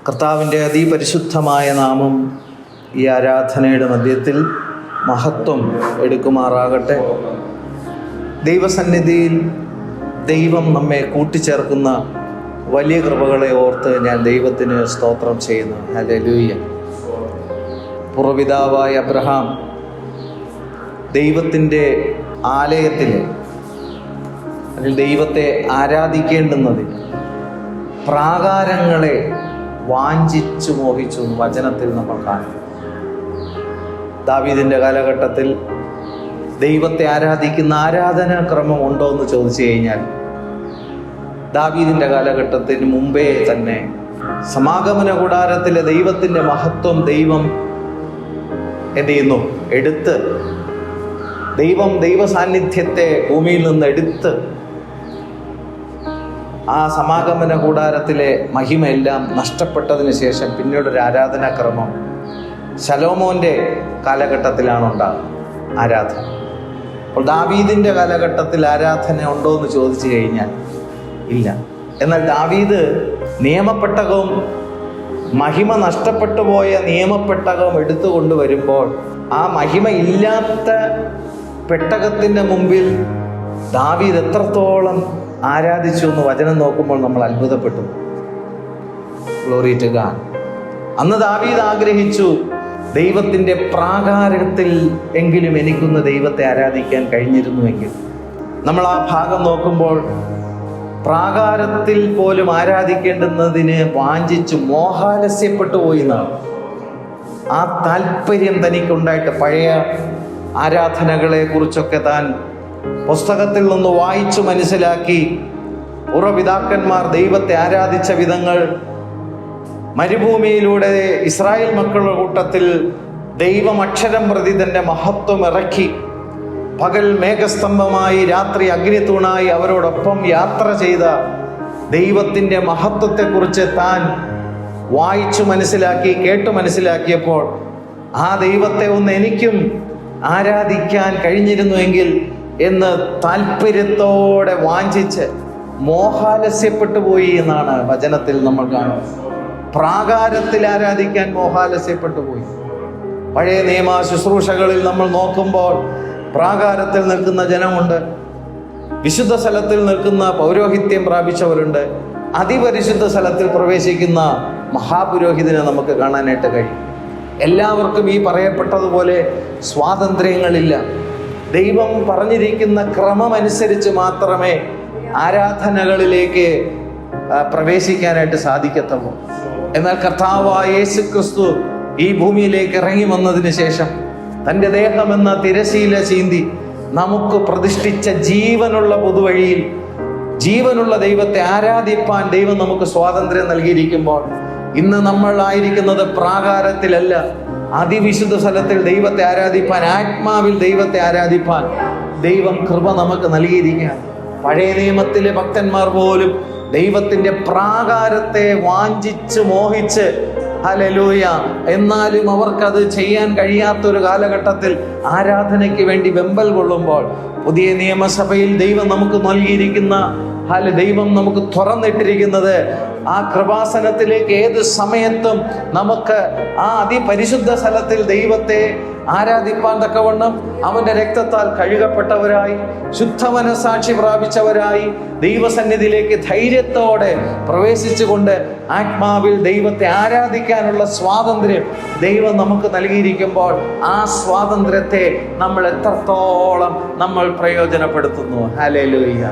കർത്താവിൻ്റെ അതിപരിശുദ്ധമായ നാമം ഈ ആരാധനയുടെ മധ്യത്തിൽ മഹത്വം എടുക്കുമാറാകട്ടെ. ദൈവസന്നിധിയിൽ ദൈവം നമ്മെ കൂട്ടിച്ചേർക്കുന്ന വലിയ കൃപകളെ ഓർത്ത് ഞാൻ ദൈവത്തിന് സ്തോത്രം ചെയ്യുന്നു. ഹല്ലേലൂയ. പൂർവ്വപിതാവായ അബ്രഹാം ദൈവത്തിൻ്റെ ആലയത്തിൽ അതിൽ ദൈവത്തെ ആരാധിക്കേണ്ടുന്നതിൽ പ്രാകാരങ്ങളെ വാഞ്ചിച്ചു മോഹിച്ചു വചനത്തിൽ നമ്മൾ കാണും. ദാവീദിൻ്റെ കാലഘട്ടത്തിൽ ദൈവത്തെ ആരാധിക്കുന്ന ആരാധനാക്രമം ഉണ്ടോ എന്ന് ചോദിച്ചു കഴിഞ്ഞാൽ ദാവീദിൻ്റെ കാലഘട്ടത്തിന് മുമ്പേ തന്നെ സമാഗമന കൂടാരത്തിലെ ദൈവത്തിൻ്റെ മഹത്വം ദൈവം എന്ത് ചെയ്യുന്നു? എടുത്ത് ദൈവ സാന്നിധ്യത്തെ ഭൂമിയിൽ നിന്ന് എടുത്ത് ആ സമാഗമന കൂടാരത്തിലെ മഹിമയെല്ലാം നഷ്ടപ്പെട്ടതിന് ശേഷം പിന്നീടൊരു ആരാധനാക്രമം ശലോമോൻ്റെ കാലഘട്ടത്തിലാണ് ഉണ്ടാകുന്നത് ആരാധന. അപ്പോൾ ദാവീദിൻ്റെ കാലഘട്ടത്തിൽ ആരാധന ഉണ്ടോ എന്ന് ചോദിച്ചു കഴിഞ്ഞാൽ ഇല്ല. എന്നാൽ ദാവീദ് നിയമപ്പെട്ടകവും മഹിമ നഷ്ടപ്പെട്ടു പോയ നിയമപ്പെട്ടകവും എടുത്തുകൊണ്ട് വരുമ്പോൾ ആ മഹിമ ഇല്ലാത്ത പെട്ടകത്തിൻ്റെ മുമ്പിൽ ദാവീദ് എത്രത്തോളം ആരാധിച്ചു എന്ന് വചനം നോക്കുമ്പോൾ നമ്മൾ അത്ഭുതപ്പെട്ടു. Glory to God. അന്ന് ദാവീദ് ആഗ്രഹിച്ചു, ദൈവത്തിൻ്റെ പ്രാകാരത്തിൽ എങ്കിലും എനിക്കൊന്ന് ദൈവത്തെ ആരാധിക്കാൻ കഴിഞ്ഞിരുന്നുവെങ്കിൽ. നമ്മൾ ആ ഭാഗം നോക്കുമ്പോൾ പ്രാകാരത്തിൽ പോലും ആരാധിക്കേണ്ടുന്നതിന് വാഞ്ചിച്ചു മോഹാലസ്യപ്പെട്ടു പോയി എന്നാണ്. ആ താല്പര്യം തനിക്കുണ്ടായിട്ട് പഴയ ആരാധനകളെ കുറിച്ചൊക്കെ താൻ പുസ്തകത്തിൽ നിന്ന് വായിച്ചു മനസ്സിലാക്കി പൂർവ്വപിതാക്കന്മാർ ദൈവത്തെ ആരാധിച്ച വിധങ്ങൾ മരുഭൂമിയിലൂടെ ഇസ്രായേൽ മക്കളുടെ കൂട്ടത്തിൽ ദൈവം അക്ഷരം പ്രതി തൻ്റെ മഹത്വം ഇറക്കി പകൽ മേഘസ്തംഭമായി രാത്രി അഗ്നിത്തൂണായി അവരോടൊപ്പം യാത്ര ചെയ്ത ദൈവത്തിൻ്റെ മഹത്വത്തെക്കുറിച്ച് താൻ വായിച്ചു മനസ്സിലാക്കി കേട്ടു മനസ്സിലാക്കിയപ്പോൾ ആ ദൈവത്തെ ഒന്ന് എനിക്കും ആരാധിക്കാൻ കഴിഞ്ഞിരുന്നുവെങ്കിൽ എന്ന് താല്പര്യത്തോടെ വാഞ്ചിച്ച് മോഹാലസ്യപ്പെട്ടു പോയി എന്നാണ് വചനത്തിൽ നമ്മൾ കാണുന്നത്. പ്രാകാരത്തിൽ ആരാധിക്കാൻ മോഹാലസ്യപ്പെട്ടു പോയി. പഴയ നിയമ ശുശ്രൂഷകളിൽ നമ്മൾ നോക്കുമ്പോൾ പ്രാകാരത്തിൽ നിൽക്കുന്ന ജനമുണ്ട്, വിശുദ്ധ സ്ഥലത്തിൽ നിൽക്കുന്ന പൗരോഹിത്യം പ്രാപിച്ചവരുണ്ട്, അതിപരിശുദ്ധ സ്ഥലത്തിൽ പ്രവേശിക്കുന്ന മഹാപുരോഹിതനെ നമുക്ക് കാണാനായിട്ട് കഴിയും. എല്ലാവർക്കും ഈ പറയപ്പെട്ടതുപോലെ സ്വാതന്ത്ര്യങ്ങളില്ല. ദൈവം പറഞ്ഞിരിക്കുന്ന ക്രമമനുസരിച്ച് മാത്രമേ ആരാധനകളിലേക്ക് പ്രവേശിക്കാനായിട്ട് സാധിക്കത്തുള്ളൂ. എന്നാൽ കർത്താവായ യേശു ക്രിസ്തു ഈ ഭൂമിയിലേക്ക് ഇറങ്ങി വന്നതിന് ശേഷം തൻ്റെ ദേഹമെന്ന തിരശീല ചീന്തി നമുക്ക് പ്രതിഷ്ഠിച്ച ജീവനുള്ള പൊതുവഴിയിൽ ജീവനുള്ള ദൈവത്തെ ആരാധിപ്പാൻ ദൈവം നമുക്ക് സ്വാതന്ത്ര്യം നൽകിയിരിക്കുമ്പോൾ ഇന്ന് നമ്മൾ ആയിരിക്കുന്നത് പ്രാകാരത്തിലല്ല, അതിവിശുദ്ധ സ്ഥലത്തിൽ ദൈവത്തെ ആരാധിപ്പാൻ, ആത്മാവിൽ ദൈവത്തെ ആരാധിപ്പാൻ ദൈവം കൃപ നമുക്ക് നൽകിയിരിക്കുകയാണ്. പഴയ നിയമത്തിലെ ഭക്തന്മാർ പോലും ദൈവത്തിൻ്റെ പ്രാകാരത്തെ വാഞ്ചിച്ച് മോഹിച്ച് ഹല്ലേലൂയ, എന്നാലും അവർക്കത് ചെയ്യാൻ കഴിയാത്തൊരു കാലഘട്ടത്തിൽ ആരാധനയ്ക്ക് വേണ്ടി വെമ്പൽ കൊള്ളുമ്പോൾ പുതിയ നിയമസഭയിൽ ദൈവം നമുക്ക് നൽകിയിരിക്കുന്ന ദൈവം നമുക്ക് തുറന്നിട്ടിരിക്കുന്നത് ആ കൃപാസനത്തിലേക്ക് ഏത് സമയത്തും നമുക്ക് ആ അതിപരിശുദ്ധ സ്ഥലത്തിൽ ദൈവത്തെ ആരാധിപ്പാൻ തക്കവണ്ണം അവൻ്റെ രക്തത്താൽ കഴുകപ്പെട്ടവരായി ശുദ്ധ മനസ്സാക്ഷി പ്രാപിച്ചവരായി ദൈവസന്നിധിയിലേക്ക് ധൈര്യത്തോടെ പ്രവേശിച്ചുകൊണ്ട് ആത്മാവിൽ ദൈവത്തെ ആരാധിക്കാനുള്ള സ്വാതന്ത്ര്യം ദൈവം നമുക്ക് നൽകിയിരിക്കുമ്പോൾ ആ സ്വാതന്ത്ര്യത്തെ നമ്മൾ എത്രത്തോളം നമ്മൾ പ്രയോജനപ്പെടുത്തുന്നു. Hallelujah,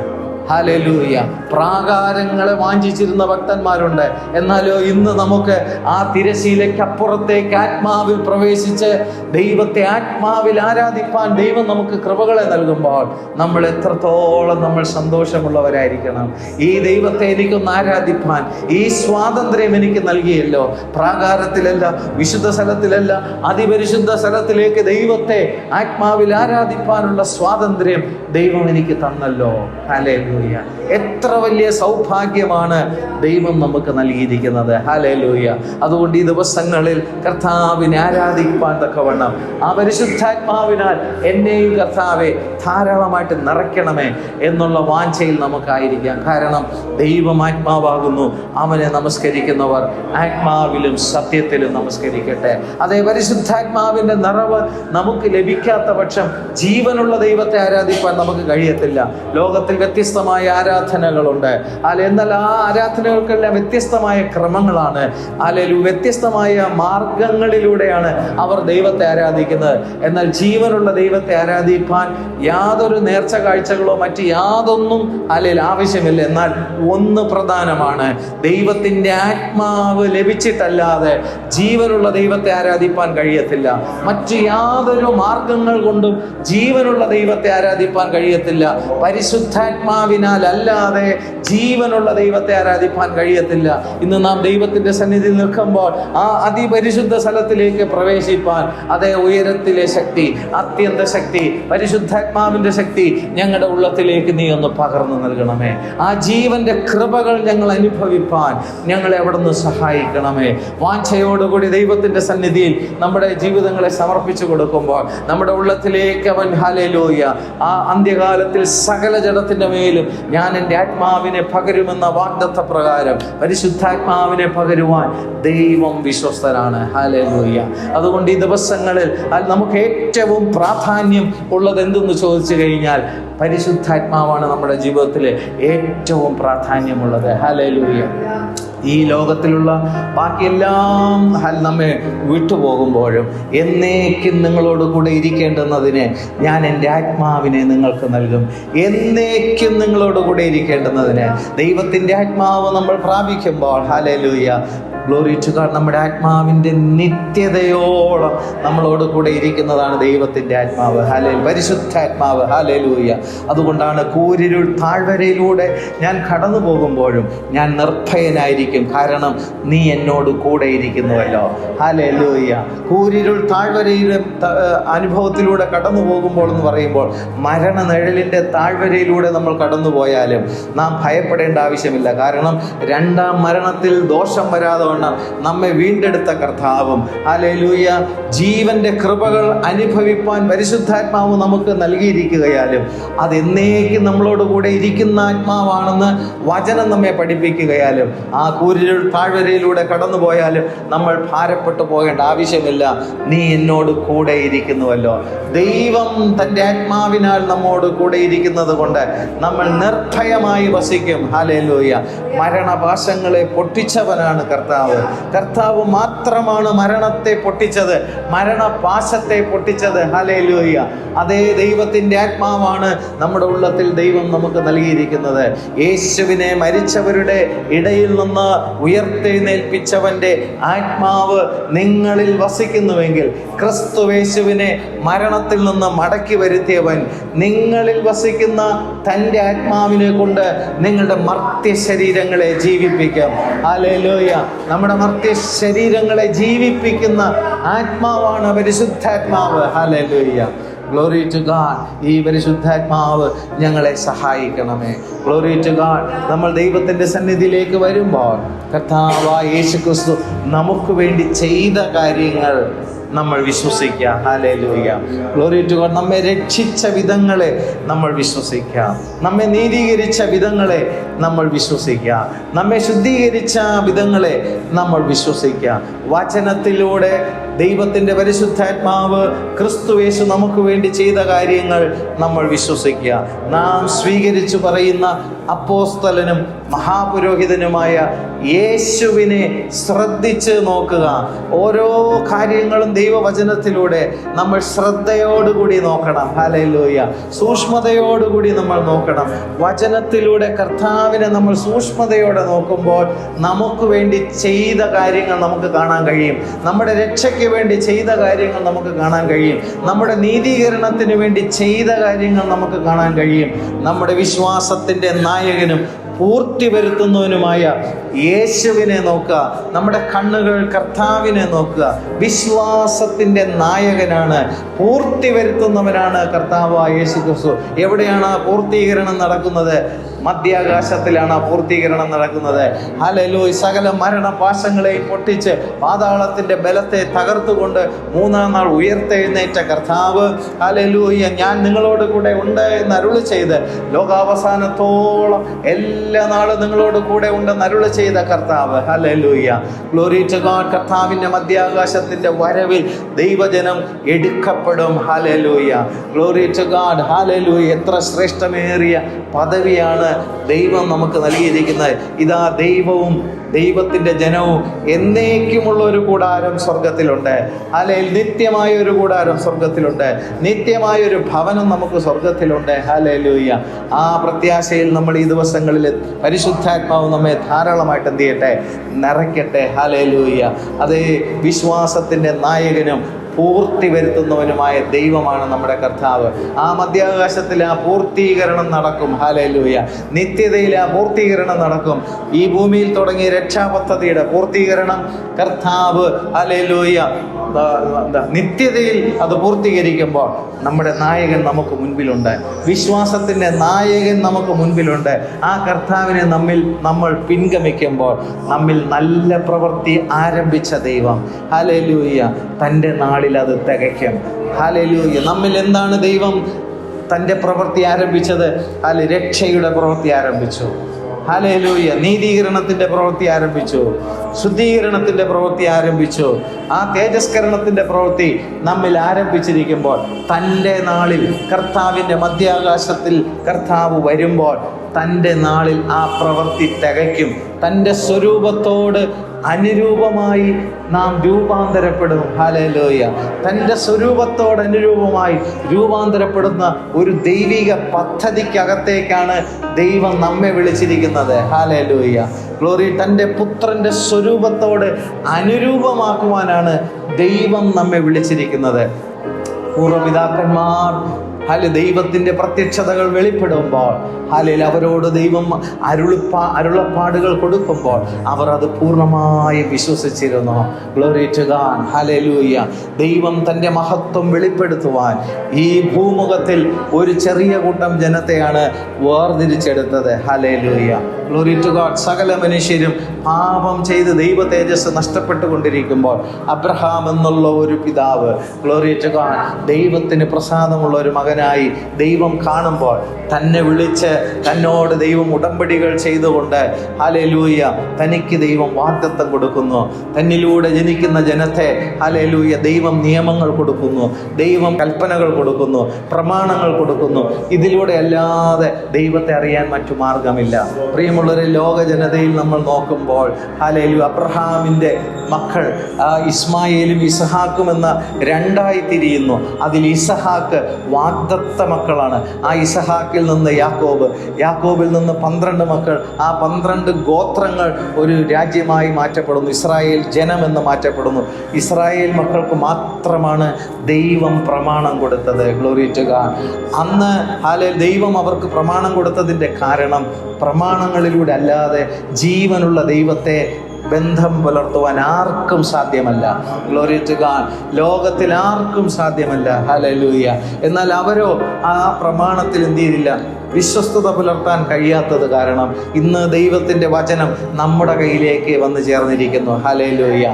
hallelujah. പ്രാകാരങ്ങളെ വാഞ്ചിച്ചിരുന്ന ഭക്തന്മാരുണ്ട്. എന്നാലോ ഇന്ന് നമുക്ക് ആ തിരശീലയ്ക്ക് അപ്പുറത്തേക്ക് ആത്മാവിൽ പ്രവേശിച്ച് ദൈവത്തെ ആത്മാവിൽ ആരാധിപ്പാൻ ദൈവം നമുക്ക് കൃപകളെ നൽകുമ്പോൾ നമ്മൾ എത്രത്തോളം നമ്മൾ സന്തോഷമുള്ളവരായിരിക്കണം. ഈ ദൈവത്തെ എനിക്കൊന്ന് ആരാധിപ്പാൻ ഈ സ്വാതന്ത്ര്യം എനിക്ക് നൽകിയല്ലോ. പ്രാകാരത്തിലല്ല, വിശുദ്ധ സ്ഥലത്തിലല്ല, അതിപരിശുദ്ധ സ്ഥലത്തിലേക്ക് ദൈവത്തെ ആത്മാവിൽ ആരാധിപ്പാനുള്ള സ്വാതന്ത്ര്യം ദൈവം എനിക്ക് തന്നല്ലോ. ഹല്ലേലൂയ. ഹല്ലേലൂയ. എത്ര വലിയ സൗഭാഗ്യമാണ് ദൈവം നമുക്ക് നൽകിയിരിക്കുന്നത്. ഹല്ലേലൂയ. അതുകൊണ്ട് ഈ ദിവസങ്ങളിൽ കർത്താവിനെ ആരാധിക്കാൻ തക്കവണ്ണം ആ പരിശുദ്ധാത്മാവിനാൽ എന്നെയും കർത്താവെ ധാരാളമായിട്ട് നിറയ്ക്കണമേ എന്നുള്ള വാഞ്ചയിൽ നമുക്കായിരിക്കാം. കാരണം ദൈവം ആത്മാവാകുന്നു. അവനെ നമസ്കരിക്കുന്നവർ ആത്മാവിലും സത്യത്തിലും നമസ്കരിക്കട്ടെ. അതേ പരിശുദ്ധാത്മാവിൻ്റെ നിറവ് നമുക്ക് ലഭിക്കാത്ത പക്ഷം ജീവനുള്ള ദൈവത്തെ ആരാധിക്കാൻ നമുക്ക് കഴിയത്തില്ല. ലോകത്തിൽ വ്യത്യസ്തമായ ആരാധനകളുണ്ട്. എന്നാൽ ആ ആരാധനകൾക്കെല്ലാം വ്യത്യസ്തമായ ക്രമങ്ങളാണ്. വ്യത്യസ്തമായ മാർഗങ്ങളിലൂടെയാണ് അവർ ദൈവത്തെ ആരാധിക്കുന്നത്. എന്നാൽ ജീവനുള്ള ദൈവത്തെ ആരാധിക്കാൻ യാതൊരു നേർച്ച കാഴ്ചകളോ മറ്റ് യാതൊന്നും ആവശ്യമില്ല. എന്നാൽ ഒന്ന് പ്രധാനമാണ്, ദൈവത്തിൻ്റെ ആത്മാവ് ലഭിച്ചിട്ടല്ലാതെ ജീവനുള്ള ദൈവത്തെ ആരാധിക്കാൻ കഴിയത്തില്ല. മറ്റ് യാതൊരു മാർഗങ്ങൾ കൊണ്ടും ജീവനുള്ള ദൈവത്തെ ആരാധിക്കാൻ കഴിയത്തില്ല. പരിശുദ്ധാത്മാവിനാൽ അല്ലാതെ ജീവനുള്ള ദൈവത്തെ ആരാധിക്കാൻ കഴിയത്തില്ല. ഇന്ന് നാം ദൈവത്തിൻ്റെ സന്നിധിയിൽ നിൽക്കുമ്പോൾ ആ അതിപരിശുദ്ധ സ്ഥലത്തിലേക്ക് പ്രവേശിപ്പാൻ അതേ ഉയരത്തിലെ ശക്തി, അത്യന്ത ശക്തി, പരിശുദ്ധാത്മാവിൻ്റെ ശക്തി ഞങ്ങളുടെ ഉള്ളത്തിലേക്ക് നീ ഒന്ന് പകർന്നു നൽകണമേ. ആ ജീവന്റെ കൃപകൾ ഞങ്ങൾ അനുഭവിപ്പാൻ ഞങ്ങളെ അവിടെ നിന്ന് സഹായിക്കണമേ. വാഞ്ചയോടുകൂടി ദൈവത്തിൻ്റെ സന്നിധിയിൽ നമ്മുടെ ജീവിതങ്ങളെ സമർപ്പിച്ചു കൊടുക്കുമ്പോൾ നമ്മുടെ ഉള്ളത്തിലേക്ക് അവൻ ഹല്ലേലൂയ ആ അന്ത്യകാലത്തിൽ സകല ജഡത്തിൻ്റെ മേലും ഞാൻ എൻ്റെ ആത്മാവിനെ പകരുമെന്ന വാഗ്ദത്ത പ്രകാരം പരിശുദ്ധാത്മാവിനെ പകരുവാൻ ദൈവം വിശ്വസ്തനാണ്. ഹല്ലേലൂയ. അതുകൊണ്ട് ഈ ദിവസങ്ങളിൽ നമുക്ക് ഏറ്റവും പ്രാധാന്യം ഉള്ളത് എന്തെന്ന് ചോദിച്ചു കഴിഞ്ഞാൽ പരിശുദ്ധാത്മാവാണ് നമ്മുടെ ജീവിതത്തിൽ ഏറ്റവും പ്രാധാന്യമുള്ളത്. ഹല്ലേലൂയ. ഈ ലോകത്തിലുള്ള ബാക്കിയെല്ലാം നമ്മെ വിട്ടുപോകുമ്പോഴും എന്നേക്കും നിങ്ങളോട് കൂടെ ഇരിക്കേണ്ടുന്നതിന് ഞാൻ എൻ്റെ ആത്മാവിനെ നിങ്ങൾക്ക് നൽകും. എന്നേക്കും നിങ്ങളോട് കൂടെ ഇരിക്കേണ്ടുന്നതിന് ദൈവത്തിൻ്റെ ആത്മാവ് നമ്മൾ പ്രാപിക്കുമ്പോൾ ഹല്ലേലൂയ, ഗ്ലോറി ടു ഗോഡ്, നമ്മുടെ ആത്മാവിൻ്റെ നിത്യതയോളം നമ്മളോട് കൂടെ ഇരിക്കുന്നതാണ് ദൈവത്തിൻ്റെ ആത്മാവ്. പരിശുദ്ധാത്മാവ്. ഹല്ലേലൂയ. അതുകൊണ്ടാണ് കൂരിരുൾ താഴ്വരയിലൂടെ ഞാൻ കടന്നു പോകുമ്പോഴും ഞാൻ നിർഭയനായിരിക്കും, കാരണം നീ എന്നോട് കൂടെ ഇരിക്കുന്നുവല്ലോ. ഹല്ലേലൂയ. കൂരിരുൾ താഴ്വരയിലെ അനുഭവത്തിലൂടെ കടന്നു പോകുമ്പോൾ എന്ന് പറയുമ്പോൾ മരണനിഴലിൻ്റെ താഴ്വരയിലൂടെ നമ്മൾ കടന്നു പോയാലും നാം ഭയപ്പെടേണ്ട ആവശ്യമില്ല. കാരണം രണ്ടാം മരണത്തിൽ ദോഷം വരാതെ നമ്മെ വീണ്ടെടുത്ത കർത്താവും ഹല്ലേലൂയ ജീവന്റെ കൃപകൾ അനുഭവിപ്പാൻ പരിശുദ്ധാത്മാവ് നമുക്ക് നൽകിയിരിക്കുകയാലും അതെന്നേക്കും നമ്മളോട് കൂടെ ഇരിക്കുന്ന ആത്മാവാണെന്ന് വചനം നമ്മെ പഠിപ്പിക്കുകയാലും ആ കൂരിരുൾ താഴ്വരയിലൂടെ കടന്നു പോയാലും നമ്മൾ ഭാരപ്പെട്ടു പോകേണ്ട ആവശ്യമില്ല. നീ എന്നോട് കൂടെ ഇരിക്കുന്നുവല്ലോ. ദൈവം തൻ്റെ ആത്മാവിനാൽ നമ്മോട് കൂടെ ഇരിക്കുന്നത് കൊണ്ട് നമ്മൾ നിർഭയമായി വസിക്കും. ഹല്ലേലൂയ. മരണപാശങ്ങളെ പൊട്ടിച്ചവനാണ് കർത്താവ്. കർത്താവ് മാത്രമാണ് മരണത്തെ പൊട്ടിച്ചത്, മരണപാശത്തെ പൊട്ടിച്ചത്. ഹല്ലേലൂയ. അതേ ദൈവത്തിൻ്റെ ആത്മാവാണ് നമ്മുടെ ഉള്ളത്തിൽ ദൈവം നമുക്ക് നൽകിയിരിക്കുന്നത്. യേശുവിനെ മരിച്ചവരുടെ ഇടയിൽ നിന്ന് ഉയർത്തെഴുന്നേൽപ്പിച്ചവൻ്റെ ആത്മാവ് നിങ്ങളിൽ വസിക്കുന്നുവെങ്കിൽ, ക്രിസ്തുയേശുവിനെ മരണത്തിൽ നിന്ന് മടക്കി വരുത്തിയവൻ നിങ്ങളിൽ വസിക്കുന്ന തൻ്റെ ആത്മാവിനെ കൊണ്ട് നിങ്ങളുടെ മർത്യ ശരീരങ്ങളെ ജീവിപ്പിക്കും. ഹല്ലേലൂയ. നമ്മുടെ മർത്യ ശരീരങ്ങളെ ജീവിപ്പിക്കുന്ന ആത്മാവാണ് പരിശുദ്ധാത്മാവ്. ഹല്ലേലൂയ. Glory to God. ഈ പരിശുദ്ധാത്മാവ് ഞങ്ങളെ സഹായിക്കണമേ. Glory to God. നമ്മൾ ദൈവത്തിൻ്റെ സന്നിധിയിലേക്ക് വരുമ്പോൾ കർത്താവായ യേശുക്രിസ്തു നമുക്ക് വേണ്ടി ചെയ്ത കാര്യങ്ങൾ നമ്മൾ വിശ്വസിക്കുക. ഹല്ലേലൂയ. Glory to God. നമ്മെ രക്ഷിച്ച വിധങ്ങളെ നമ്മൾ വിശ്വസിക്കുക. നമ്മെ നീതീകരിച്ച വിധങ്ങളെ നമ്മൾ വിശ്വസിക്കുക. നമ്മെ ശുദ്ധീകരിച്ച വിധങ്ങളെ നമ്മൾ വിശ്വസിക്കുക. വചനത്തിലൂടെ ദൈവത്തിൻ്റെ പരിശുദ്ധാത്മാവ് ക്രിസ്തുയേശു നമുക്ക് വേണ്ടി ചെയ്ത കാര്യങ്ങൾ നമ്മൾ വിശ്വസിക്കുക. നാം സ്വീകരിച്ചു പറയുന്ന അപ്പോസ്തലനും മഹാപുരോഹിതനുമായ യേശുവിനെ ശ്രദ്ധിച്ച് നോക്കുക. ഓരോ കാര്യങ്ങളും ദൈവവചനത്തിലൂടെ നമ്മൾ ശ്രദ്ധയോടുകൂടി നോക്കണം. ഹല്ലേലൂയ. സൂക്ഷ്മതയോടുകൂടി നമ്മൾ നോക്കണം. വചനത്തിലൂടെ കർത്താവിനെ നമ്മൾ സൂക്ഷ്മതയോടെ നോക്കുമ്പോൾ നമുക്ക് വേണ്ടി ചെയ്ത കാര്യങ്ങൾ നമുക്ക് കാണാൻ കഴിയും. നമ്മുടെ രക്ഷയ്ക്ക് വേണ്ടി ചെയ്ത കാര്യങ്ങൾ നമുക്ക് കാണാൻ കഴിയും. നമ്മുടെ നീതീകരണത്തിന് വേണ്ടി ചെയ്ത കാര്യങ്ങൾ നമുക്ക് കാണാൻ കഴിയും. നമ്മുടെ വിശ്വാസത്തിൻ്റെ നായകനും പൂർത്തി വരുത്തുന്നവനുമായ യേശുവിനെ നോക്കുക. നമ്മുടെ കണ്ണുകൾ കർത്താവിനെ നോക്കുക. വിശ്വാസത്തിൻ്റെ നായകനാണ്, പൂർത്തി വരുത്തുന്നവനാണ് കർത്താവായ യേശു ക്രിസ്തു. എവിടെയാണ് ആ പൂർത്തീകരണം നടക്കുന്നത്? മധ്യാകാശത്തിലാണ് ആ പൂർത്തീകരണം നടക്കുന്നത്. ഹല്ലേലൂയ. സകല മരണപാശങ്ങളെയും പൊട്ടിച്ച് പാതാളത്തിന്റെ ബലത്തെ തകർത്തുകൊണ്ട് മൂന്നാം നാൾ ഉയർത്തെഴുന്നേറ്റ കർത്താവ്, ഹല്ലേലൂയ, ഞാൻ നിങ്ങളോട് കൂടെ ഉണ്ട് എന്ന് അരുളി ചെയ്ത് ലോകാവസാനത്തോളം എല്ലാ നാളും നിങ്ങളോട് കൂടെ ഉണ്ടെന്ന് അരുളി ചെയ്ത കർത്താവ്, ഹല്ലേലൂയ. Glory to God. കർത്താവിന്റെ മധ്യാകാശത്തിന്റെ വരവിൽ ദൈവജനം എടുക്കപ്പെടും. ഹല്ലേലൂയ. Glory to God. ഹല്ലേലൂയ. എത്ര ശ്രേഷ്ഠമേറിയ പദവിയാണ് ദൈവം നമുക്ക് നൽകിയിരിക്കുന്നത്. ഇതാ ദൈവവും ദൈവത്തിന്റെ ജനവും എന്നേക്കുമുള്ള ഒരു കൂടാരം സ്വർഗത്തിലുണ്ട്. ഹല്ലേലൂയ. നിത്യമായ ഒരു കൂടാരം സ്വർഗത്തിലുണ്ട്. നിത്യമായ ഒരു ഭവനം നമുക്ക് സ്വർഗത്തിലുണ്ട്. ഹല്ലേലൂയ. ആ പ്രത്യാശയിൽ നമ്മൾ ഈ ദിവസങ്ങളിൽ പരിശുദ്ധാത്മാവ് നമ്മെ ധാരാളമായിട്ട് എന്ത് ചെയ്യട്ടെ? നിറയ്ക്കട്ടെ. ഹല്ലേലൂയ. അത് വിശ്വാസത്തിന്റെ നായകനും പൂർത്തി വരുത്തുന്നവനുമായ ദൈവമാണ് നമ്മുടെ കർത്താവ്. ആ മധ്യാകാശത്തിൽ ആ പൂർത്തീകരണം നടക്കും. ഹല്ലേലൂയ. നിത്യതയിൽ ആ പൂർത്തീകരണം നടക്കും. ഈ ഭൂമിയിൽ തുടങ്ങിയ രക്ഷാപദ്ധതിയുടെ പൂർത്തീകരണം കർത്താവ്, ഹല്ലേലൂയ, നിത്യതയിൽ അത് പൂർത്തീകരിക്കുമ്പോൾ നമ്മുടെ നായകൻ നമുക്ക് മുൻപിലുണ്ട്. വിശ്വാസത്തിൻ്റെ നായകൻ നമുക്ക് മുൻപിലുണ്ട്. ആ കർത്താവിനെ നമ്മൾ പിൻഗമിക്കുമ്പോൾ നമ്മിൽ നല്ല പ്രവൃത്തി ആരംഭിച്ച ദൈവം, ഹല്ലേലൂയ, തൻ്റെ നാളിൽ അത് തികയ്ക്കും. ഹല്ലേലൂയ. നമ്മിൽ എന്താണ് ദൈവം തൻ്റെ പ്രവൃത്തി ആരംഭിച്ചത്? രക്ഷയുടെ പ്രവൃത്തി ആരംഭിച്ചു. ഹല്ലേലൂയ. നീതീകരണത്തിൻ്റെ പ്രവൃത്തി ആരംഭിച്ചു. ശുദ്ധീകരണത്തിൻ്റെ പ്രവൃത്തി ആരംഭിച്ചു. ആ തേജസ്കരണത്തിൻ്റെ പ്രവൃത്തി നമ്മിൽ ആരംഭിച്ചിരിക്കുമ്പോൾ തൻ്റെ നാളിൽ കർത്താവിൻ്റെ മധ്യാകാശത്തിൽ കർത്താവ് വരുമ്പോൾ തൻ്റെ നാളിൽ ആ പ്രവൃത്തി തികയ്ക്കും. തൻ്റെ സ്വരൂപത്തോട് അനുരൂപമായി നാം രൂപാന്തരപ്പെടും. ഹല്ലേലൂയ. തൻ്റെ സ്വരൂപത്തോട് അനുരൂപമായി രൂപാന്തരപ്പെടുന്ന ഒരു ദൈവിക പദ്ധതിക്കകത്തേക്കാണ് ദൈവം നമ്മെ വിളിച്ചിരിക്കുന്നത്. ഹല്ലേലൂയ. ഗ്ലോറി. തൻ്റെ പുത്രൻ്റെ സ്വരൂപത്തോട് അനുരൂപമാക്കുവാനാണ് ദൈവം നമ്മെ വിളിച്ചിരിക്കുന്നത്. പൂർവ്വപിതാക്കന്മാർ ദൈവത്തിൻ്റെ പ്രത്യക്ഷതകൾ വെളിപ്പെടുമ്പോൾ, അവരോട് ദൈവം അരുളപ്പാടുകൾ കൊടുക്കുമ്പോൾ അവർ അത് പൂർണ്ണമായി വിശ്വസിച്ചിരുന്നു. Glory to God. ഹല്ലേലൂയ. ദൈവം തൻ്റെ മഹത്വം വെളിപ്പെടുത്തുവാൻ ഈ ഭൂമുഖത്തിൽ ഒരു ചെറിയ കൂട്ടം ജനത്തെയാണ് വേർതിരിച്ചെടുത്തത്. ഹല്ലേലൂയ. Glory to God. സകല മനുഷ്യരും പാപം ചെയ്ത് ദൈവ തേജസ് നഷ്ടപ്പെട്ടുകൊണ്ടിരിക്കുമ്പോൾ അബ്രഹാം എന്നുള്ള ഒരു പിതാവ്, ഗ്ലോറി ടു ഗോഡ്, ദൈവത്തിന് പ്രസാദമുള്ള ഒരു മകനായി ദൈവം കാണുമ്പോൾ തന്നെ വിളിച്ച് തന്നോട് ദൈവം ഉടമ്പടികൾ ചെയ്തുകൊണ്ട്, ഹല്ലേലൂയ, തനിക്ക് ദൈവം വാഗ്ദത്തം കൊടുക്കുന്നു. തന്നിലൂടെ ജനിക്കുന്ന ജനത്തെ, ഹല്ലേലൂയ, ദൈവം നിയമങ്ങൾ കൊടുക്കുന്നു, ദൈവം കൽപ്പനകൾ കൊടുക്കുന്നു, പ്രമാണങ്ങൾ കൊടുക്കുന്നു. ഇതിലൂടെ അല്ലാതെ ദൈവത്തെ അറിയാൻ മറ്റു മാർഗമില്ല. പ്രിയമുള്ളവരെ, ലോക ജനതയിൽ നമ്മൾ നോക്കുമ്പോൾ, ഹല്ലേലൂയ, അബ്രഹാമിൻ്റെ മക്കൾ ഇസ്മായേലും ഇസഹാക്കും എന്ന രണ്ടായി തിരിയുന്നു. അതിൽ ഇസഹാക്ക് വാഗ്ദത്ത മക്കളാണ്. ആ ഇസഹാക്കിൽ നിന്ന് യാക്കോബിൽ നിന്ന് 12 മക്കൾ. ആ 12 ഗോത്രങ്ങൾ ഒരു രാജ്യമായി മാറ്റപ്പെടുന്നു. ഇസ്രായേൽ ജനമെന്ന് മാറ്റപ്പെടുന്നു. ഇസ്രായേൽ മക്കൾക്ക് മാത്രമാണ് ദൈവം പ്രമാണം കൊടുത്തത്. Glory to God. അന്ന് ദൈവം അവർക്ക് പ്രമാണം കൊടുത്തതിൻ്റെ കാരണം, പ്രമാണങ്ങളിലൂടെ അല്ലാതെ ജീവനുള്ള ദൈവത്തെ ബന്ധം പുലർത്തുവാൻ ആർക്കും സാധ്യമല്ല. Glory to God. ലോകത്തിൽ ആർക്കും സാധ്യമല്ല. ഹല്ലേലൂയ. എന്നാൽ അവരോ ആ പ്രമാണത്തിൽ എന്ത് ചെയ്തില്ല? വിശ്വസ്തത പുലർത്താൻ കഴിയാത്തത് കാരണം ഇന്ന് ദൈവത്തിൻ്റെ വചനം നമ്മുടെ കയ്യിലേക്ക് വന്നു ചേർന്നിരിക്കുന്നു. ഹല്ലേലൂയ.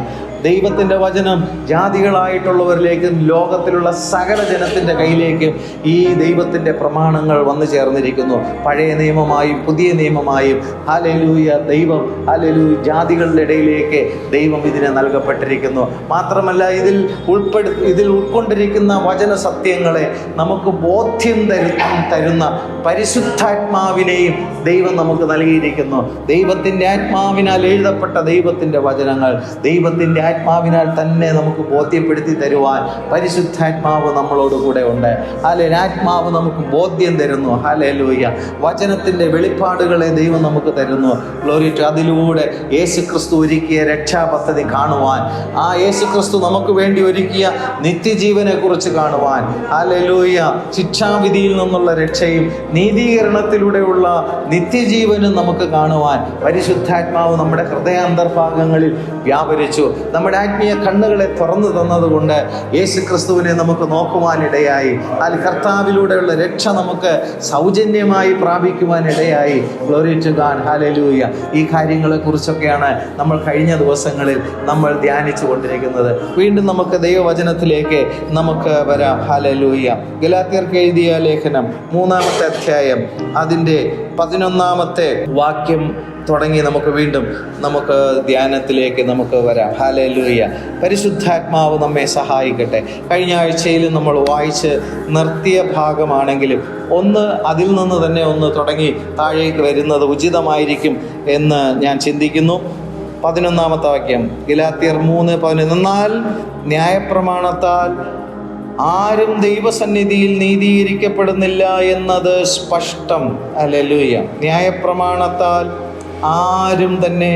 ദൈവത്തിൻ്റെ വചനം ജാതികളായിട്ടുള്ളവരിലേക്കും ലോകത്തിലുള്ള സകല ജനത്തിൻ്റെ കയ്യിലേക്കും ഈ ദൈവത്തിൻ്റെ പ്രമാണങ്ങൾ വന്നു ചേർന്നിരിക്കുന്നു. പഴയ നിയമമായും പുതിയ നിയമമായും, ഹല്ലേലൂയ, ദൈവം, ഹല്ലേലൂയ, ജാതികളുടെ ഇടയിലേക്ക് ദൈവം ഇതിനെ നൽകപ്പെട്ടിരിക്കുന്നു. മാത്രമല്ല ഇതിൽ ഉൾക്കൊണ്ടിരിക്കുന്ന വചന സത്യങ്ങളെ നമുക്ക് ബോധ്യം തരുന്ന പരിശുദ്ധാത്മാവിനെയും ദൈവം നമുക്ക് നൽകിയിരിക്കുന്നു. ദൈവത്തിൻ്റെ ആത്മാവിനാൽ എഴുതപ്പെട്ട ദൈവത്തിൻ്റെ വചനങ്ങൾ ദൈവത്തിൻ്റെ ആത്മാവിനാൽ തന്നെ നമുക്ക് ബോധ്യപ്പെടുത്തി തരുവാൻ പരിശുദ്ധാത്മാവ് നമ്മളോട് കൂടെ ഉണ്ട്. ആത്മാവ് നമുക്ക് ബോധ്യം തരുന്നു. ഹല്ലേലൂയ. വചനത്തിൻ്റെ വെളിപ്പാടുകളെ ദൈവം നമുക്ക് തരുന്നു. Glory to. അതിലൂടെ യേശുക്രിസ്തു ഒരുക്കിയ രക്ഷാപദ്ധതി കാണുവാൻ, ആ യേശുക്രിസ്തു നമുക്ക് വേണ്ടി ഒരുക്കിയ നിത്യജീവനെ കുറിച്ച് കാണുവാൻ, ഹല്ലേലൂയ, ശിക്ഷാവിധിയിൽ നിന്നുള്ള രക്ഷയും നീതീകരണത്തിലൂടെയുള്ള നിത്യജീവനും നമുക്ക് കാണുവാൻ പരിശുദ്ധാത്മാവ് നമ്മുടെ ഹൃദയാന്തർഭാഗങ്ങളിൽ വ്യാപരിച്ചു. നമ്മുടെ ആത്മീയ കണ്ണുകളെ തുറന്നു തന്നതുകൊണ്ട് യേശു ക്രിസ്തുവിനെ നമുക്ക് നോക്കുവാനിടയായി. അതിൽ കർത്താവിലൂടെയുള്ള രക്ഷ നമുക്ക് സൗജന്യമായി പ്രാപിക്കുവാനിടയായി. ഗ്ലോറി ടു ഗോഡ്, ഹല്ലേലൂയ. ഈ കാര്യങ്ങളെക്കുറിച്ചൊക്കെയാണ് നമ്മൾ കഴിഞ്ഞ ദിവസങ്ങളിൽ നമ്മൾ ധ്യാനിച്ചു കൊണ്ടിരിക്കുന്നത്. വീണ്ടും നമുക്ക് ദൈവവചനത്തിലേക്ക് നമുക്ക് വരാം. ഹല്ലേലൂയ. ഗലാത്യർക്ക് എഴുതിയ ലേഖനം 3-ാമത്തെ അധ്യായം അതിൻ്റെ 11-ാമത്തെ വാക്യം തുടങ്ങി നമുക്ക് വീണ്ടും നമുക്ക് ധ്യാനത്തിലേക്ക് നമുക്ക് വരാം. ഹല്ലേലൂയ. പരിശുദ്ധാത്മാവ് നമ്മെ സഹായിക്കട്ടെ. കഴിഞ്ഞ ആഴ്ചയിൽ നമ്മൾ വായിച്ച് നിർത്തിയ ഭാഗമാണെങ്കിലും അതിൽ നിന്ന് തന്നെ തുടങ്ങി താഴേക്ക് വരുന്നത് ഉചിതമായിരിക്കും എന്ന് ഞാൻ ചിന്തിക്കുന്നു. 11-ാമത്തെ വാക്യം, ഗലാത്യർ 3:11. എന്നാൽ ന്യായപ്രമാണത്താൽ ആരും ദൈവസന്നിധിയിൽ നീതീകരിക്കപ്പെടുന്നില്ല എന്നത് സ്പഷ്ടം. ഹല്ലേലൂയ. ന്യായപ്രമാണത്താൽ ആരും തന്നെ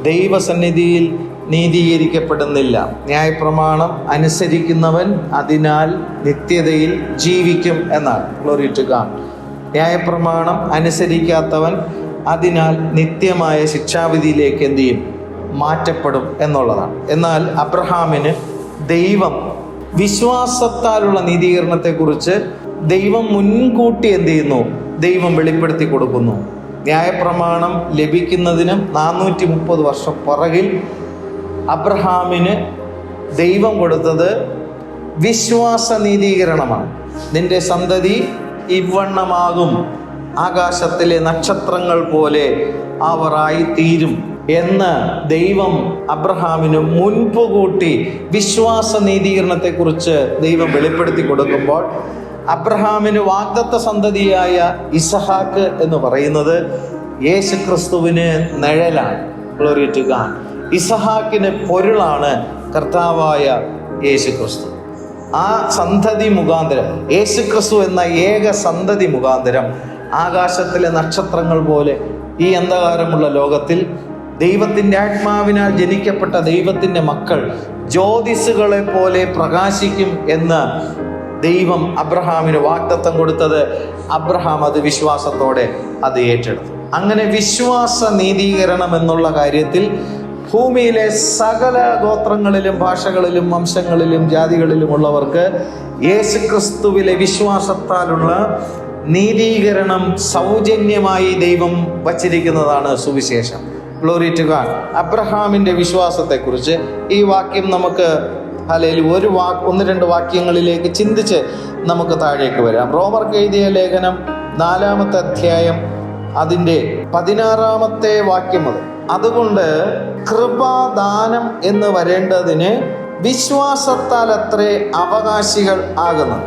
ദൈവസന്നിധിയിൽ നീതീകരിക്കപ്പെടുന്നില്ല. ന്യായപ്രമാണം അനുസരിക്കുന്നവൻ അതിനാൽ നിത്യതയിൽ ജീവിക്കും എന്നാണ്. Glory to God. ന്യായപ്രമാണം അനുസരിക്കാത്തവൻ അതിനാൽ നിത്യമായ ശിക്ഷാവിധിയിലേക്ക് എന്ത് ചെയ്യും? മാറ്റപ്പെടും എന്നുള്ളതാണ്. എന്നാൽ അബ്രഹാമിന് ദൈവം വിശ്വാസത്താലുള്ള നീതീകരണത്തെക്കുറിച്ച് ദൈവം മുൻകൂട്ടി എന്ത് ചെയ്യുന്നു? ദൈവം വെളിപ്പെടുത്തി കൊടുക്കുന്നു. ന്യായപ്രമാണം ലഭിക്കുന്നതിനും 430 വർഷം പുറകിൽ അബ്രഹാമിന് ദൈവം കൊടുത്തത് വിശ്വാസ നീതീകരണമാണ്. നിന്റെ സന്തതി ഇവണ്ണമാകും, ആകാശത്തിലെ നക്ഷത്രങ്ങൾ പോലെ അവരായി തീരും എന്ന് ദൈവം അബ്രഹാമിന് മുൻപ് കൂട്ടി വിശ്വാസ നീതീകരണത്തെക്കുറിച്ച് ദൈവം വെളിപ്പെടുത്തി കൊടുക്കുമ്പോൾ അബ്രഹാമിന് വാഗ്ദത്ത സന്തതിയായ ഇസഹാക്ക് എന്ന് പറയുന്നത് യേശു ക്രിസ്തുവിന് നിഴലാണ്. Glory to God. ഇസഹാക്കിന് പൊരുളാണ് കർത്താവായ യേശു ക്രിസ്തു. ആ സന്തതി മുഖാന്തരം, യേശു ക്രിസ്തു എന്ന ഏക സന്തതി മുഖാന്തരം ആകാശത്തിലെ നക്ഷത്രങ്ങൾ പോലെ ഈ അന്ധകാരമുള്ള ലോകത്തിൽ ദൈവത്തിൻ്റെ ആത്മാവിനാൽ ജനിക്കപ്പെട്ട ദൈവത്തിൻ്റെ മക്കൾ ജ്യോതിസുകളെ പോലെ പ്രകാശിക്കും എന്ന് ദൈവം അബ്രഹാമിന് വാഗ്ദത്തം കൊടുത്തത് അബ്രഹാം അത് വിശ്വാസത്തോടെ അത് ഏറ്റെടുത്തു. അങ്ങനെ വിശ്വാസ നീതീകരണം എന്നുള്ള കാര്യത്തിൽ ഭൂമിയിലെ സകല ഗോത്രങ്ങളിലും ഭാഷകളിലും വംശങ്ങളിലും ജാതികളിലുമുള്ളവർക്ക് യേശുക്രിസ്തുവിലെ വിശ്വാസത്താലുള്ള നീതീകരണം സൗജന്യമായി ദൈവം വച്ചിരിക്കുന്നതാണ് സുവിശേഷം. Glory to God. അബ്രഹാമിൻ്റെ വിശ്വാസത്തെക്കുറിച്ച് ഈ വാക്യം നമുക്ക് ഹല്ലേലൂയ 1-2 വാക്യങ്ങളിലേക്ക് ചിന്തിച്ച് നമുക്ക് താഴേക്ക് വരാം. റോമർക്ക് എഴുതിയ ലേഖനം 4-ാമത്തെ അധ്യായം അതിൻ്റെ 16-ാമത്തെ വാക്യം മുതൽ. അതുകൊണ്ട് കൃപാദാനം എന്ന് വരേണ്ടതിന് വിശ്വാസത്താൽ അത്രേ അവകാശികൾ ആകുന്നത്.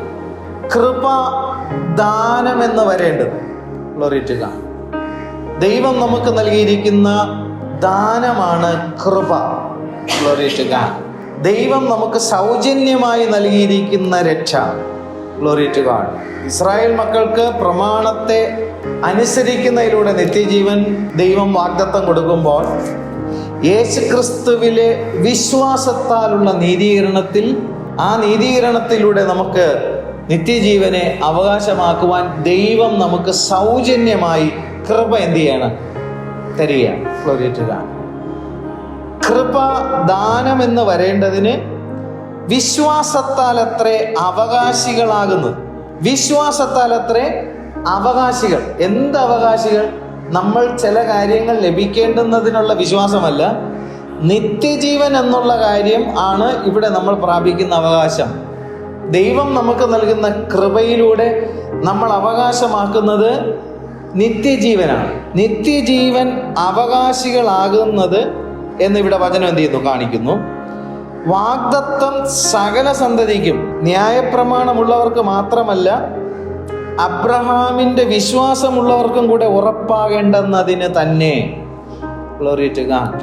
കൃപാദാനം എന്ന് വരേണ്ടത്, ഗ്ലോറി ടു ഗോഡ്, ദൈവം നമുക്ക് നൽകിയിരിക്കുന്ന ദാനമാണ് കൃപ. Glory to God. ദൈവം നമുക്ക് സൗജന്യമായി നൽകിയിരിക്കുന്ന രക്ഷ. Glory to God. ഇസ്രായേൽ മക്കൾക്ക് പ്രമാണത്തെ അനുസരിക്കുന്നതിലൂടെ നിത്യജീവൻ ദൈവം വാഗ്ദത്തം കൊടുക്കുമ്പോൾ യേശുക്രിസ്തുവിലെ വിശ്വാസത്താലുള്ള നീതീകരണത്തിൽ, ആ നീതീകരണത്തിലൂടെ നമുക്ക് നിത്യജീവനെ അവകാശമാക്കുവാൻ ദൈവം നമുക്ക് സൗജന്യമായി കൃപ എന്ത് ചെയ്യണം? തരികയാണ്. Glory to God. കൃപ ദാനം എന്ന് വരേണ്ടതിന് വിശ്വാസത്താൽ അത്രേ അവകാശികളാകുന്നത്. വിശ്വാസത്താൽ അത്രേ അവകാശികൾ. എന്ത് അവകാശികൾ? നമ്മൾ ചില കാര്യങ്ങൾ ലഭിക്കേണ്ടുന്നതിനുള്ള വിശ്വാസമല്ല, നിത്യജീവൻ എന്നുള്ള കാര്യം ആണ് ഇവിടെ നമ്മൾ പ്രാപിക്കുന്ന അവകാശം. ദൈവം നമുക്ക് നൽകുന്ന കൃപയിലൂടെ നമ്മൾ അവകാശമാക്കുന്നത് നിത്യജീവനാണ്. നിത്യജീവൻ അവകാശികളാകുന്നത് എന്നിവിടെ വചനം എന്ത് ചെയ്യുന്നു? കാണിക്കുന്നു. വാഗ്ദത്തം സകല സന്തതിക്കും, ന്യായപ്രമാണമുള്ളവർക്ക് മാത്രമല്ല അബ്രഹാമിൻ്റെ വിശ്വാസമുള്ളവർക്കും കൂടെ ഉറപ്പാകേണ്ടെന്നതിന് തന്നെ. Glory to God.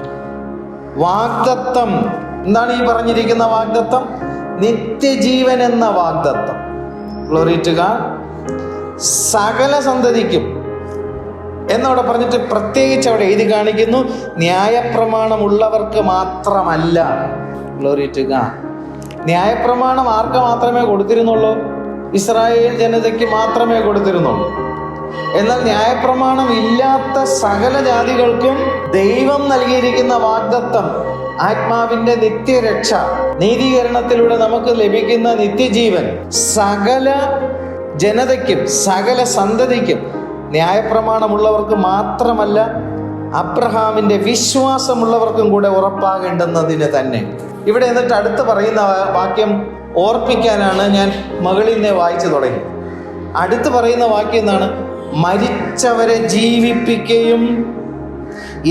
വാഗ്ദത്തം എന്താണ് ഈ പറഞ്ഞിരിക്കുന്ന വാഗ്ദത്തം? നിത്യജീവൻ എന്ന വാഗ്ദത്തം. Glory to God. സകല സന്തതിക്കും എന്നവിടെ പറഞ്ഞിട്ട് പ്രത്യേകിച്ച് അവിടെ എഴുതി കാണിക്കുന്നു, ന്യായപ്രമാണമുള്ളവർക്ക് മാത്രമല്ല. Glory to God. ന്യായപ്രമാണം ആർക്ക് മാത്രമേ കൊടുത്തിരുന്നുള്ളൂ? ഇസ്രായേൽ ജനതയ്ക്ക് മാത്രമേ കൊടുത്തിരുന്നുള്ളൂ. എന്നാൽ ന്യായപ്രമാണം ഇല്ലാത്ത സകല ജാതികൾക്കും ദൈവം നൽകിയിരിക്കുന്ന വാഗ്ദത്തം ആത്മാവിന്റെ നിത്യരക്ഷ, നീതീകരണത്തിലൂടെ നമുക്ക് ലഭിക്കുന്ന നിത്യജീവൻ സകല ജനതയ്ക്കും സകല സന്തതിക്കും, ന്യായപ്രമാണമുള്ളവർക്ക് മാത്രമല്ല അബ്രഹാമിന്റെ വിശ്വാസമുള്ളവർക്കും കൂടെ ഉറപ്പാകേണ്ടുന്നതിന് തന്നെ. ഇവിടെ എന്നിട്ട് അടുത്ത് പറയുന്ന വാക്യം ഓർപ്പിക്കാനാണ് ഞാൻ മകളിൽ നിന്ന് വായിച്ചു തുടങ്ങി. അടുത്ത് പറയുന്ന വാക്യം എന്താണ്? മരിച്ചവരെ ജീവിപ്പിക്കുകയും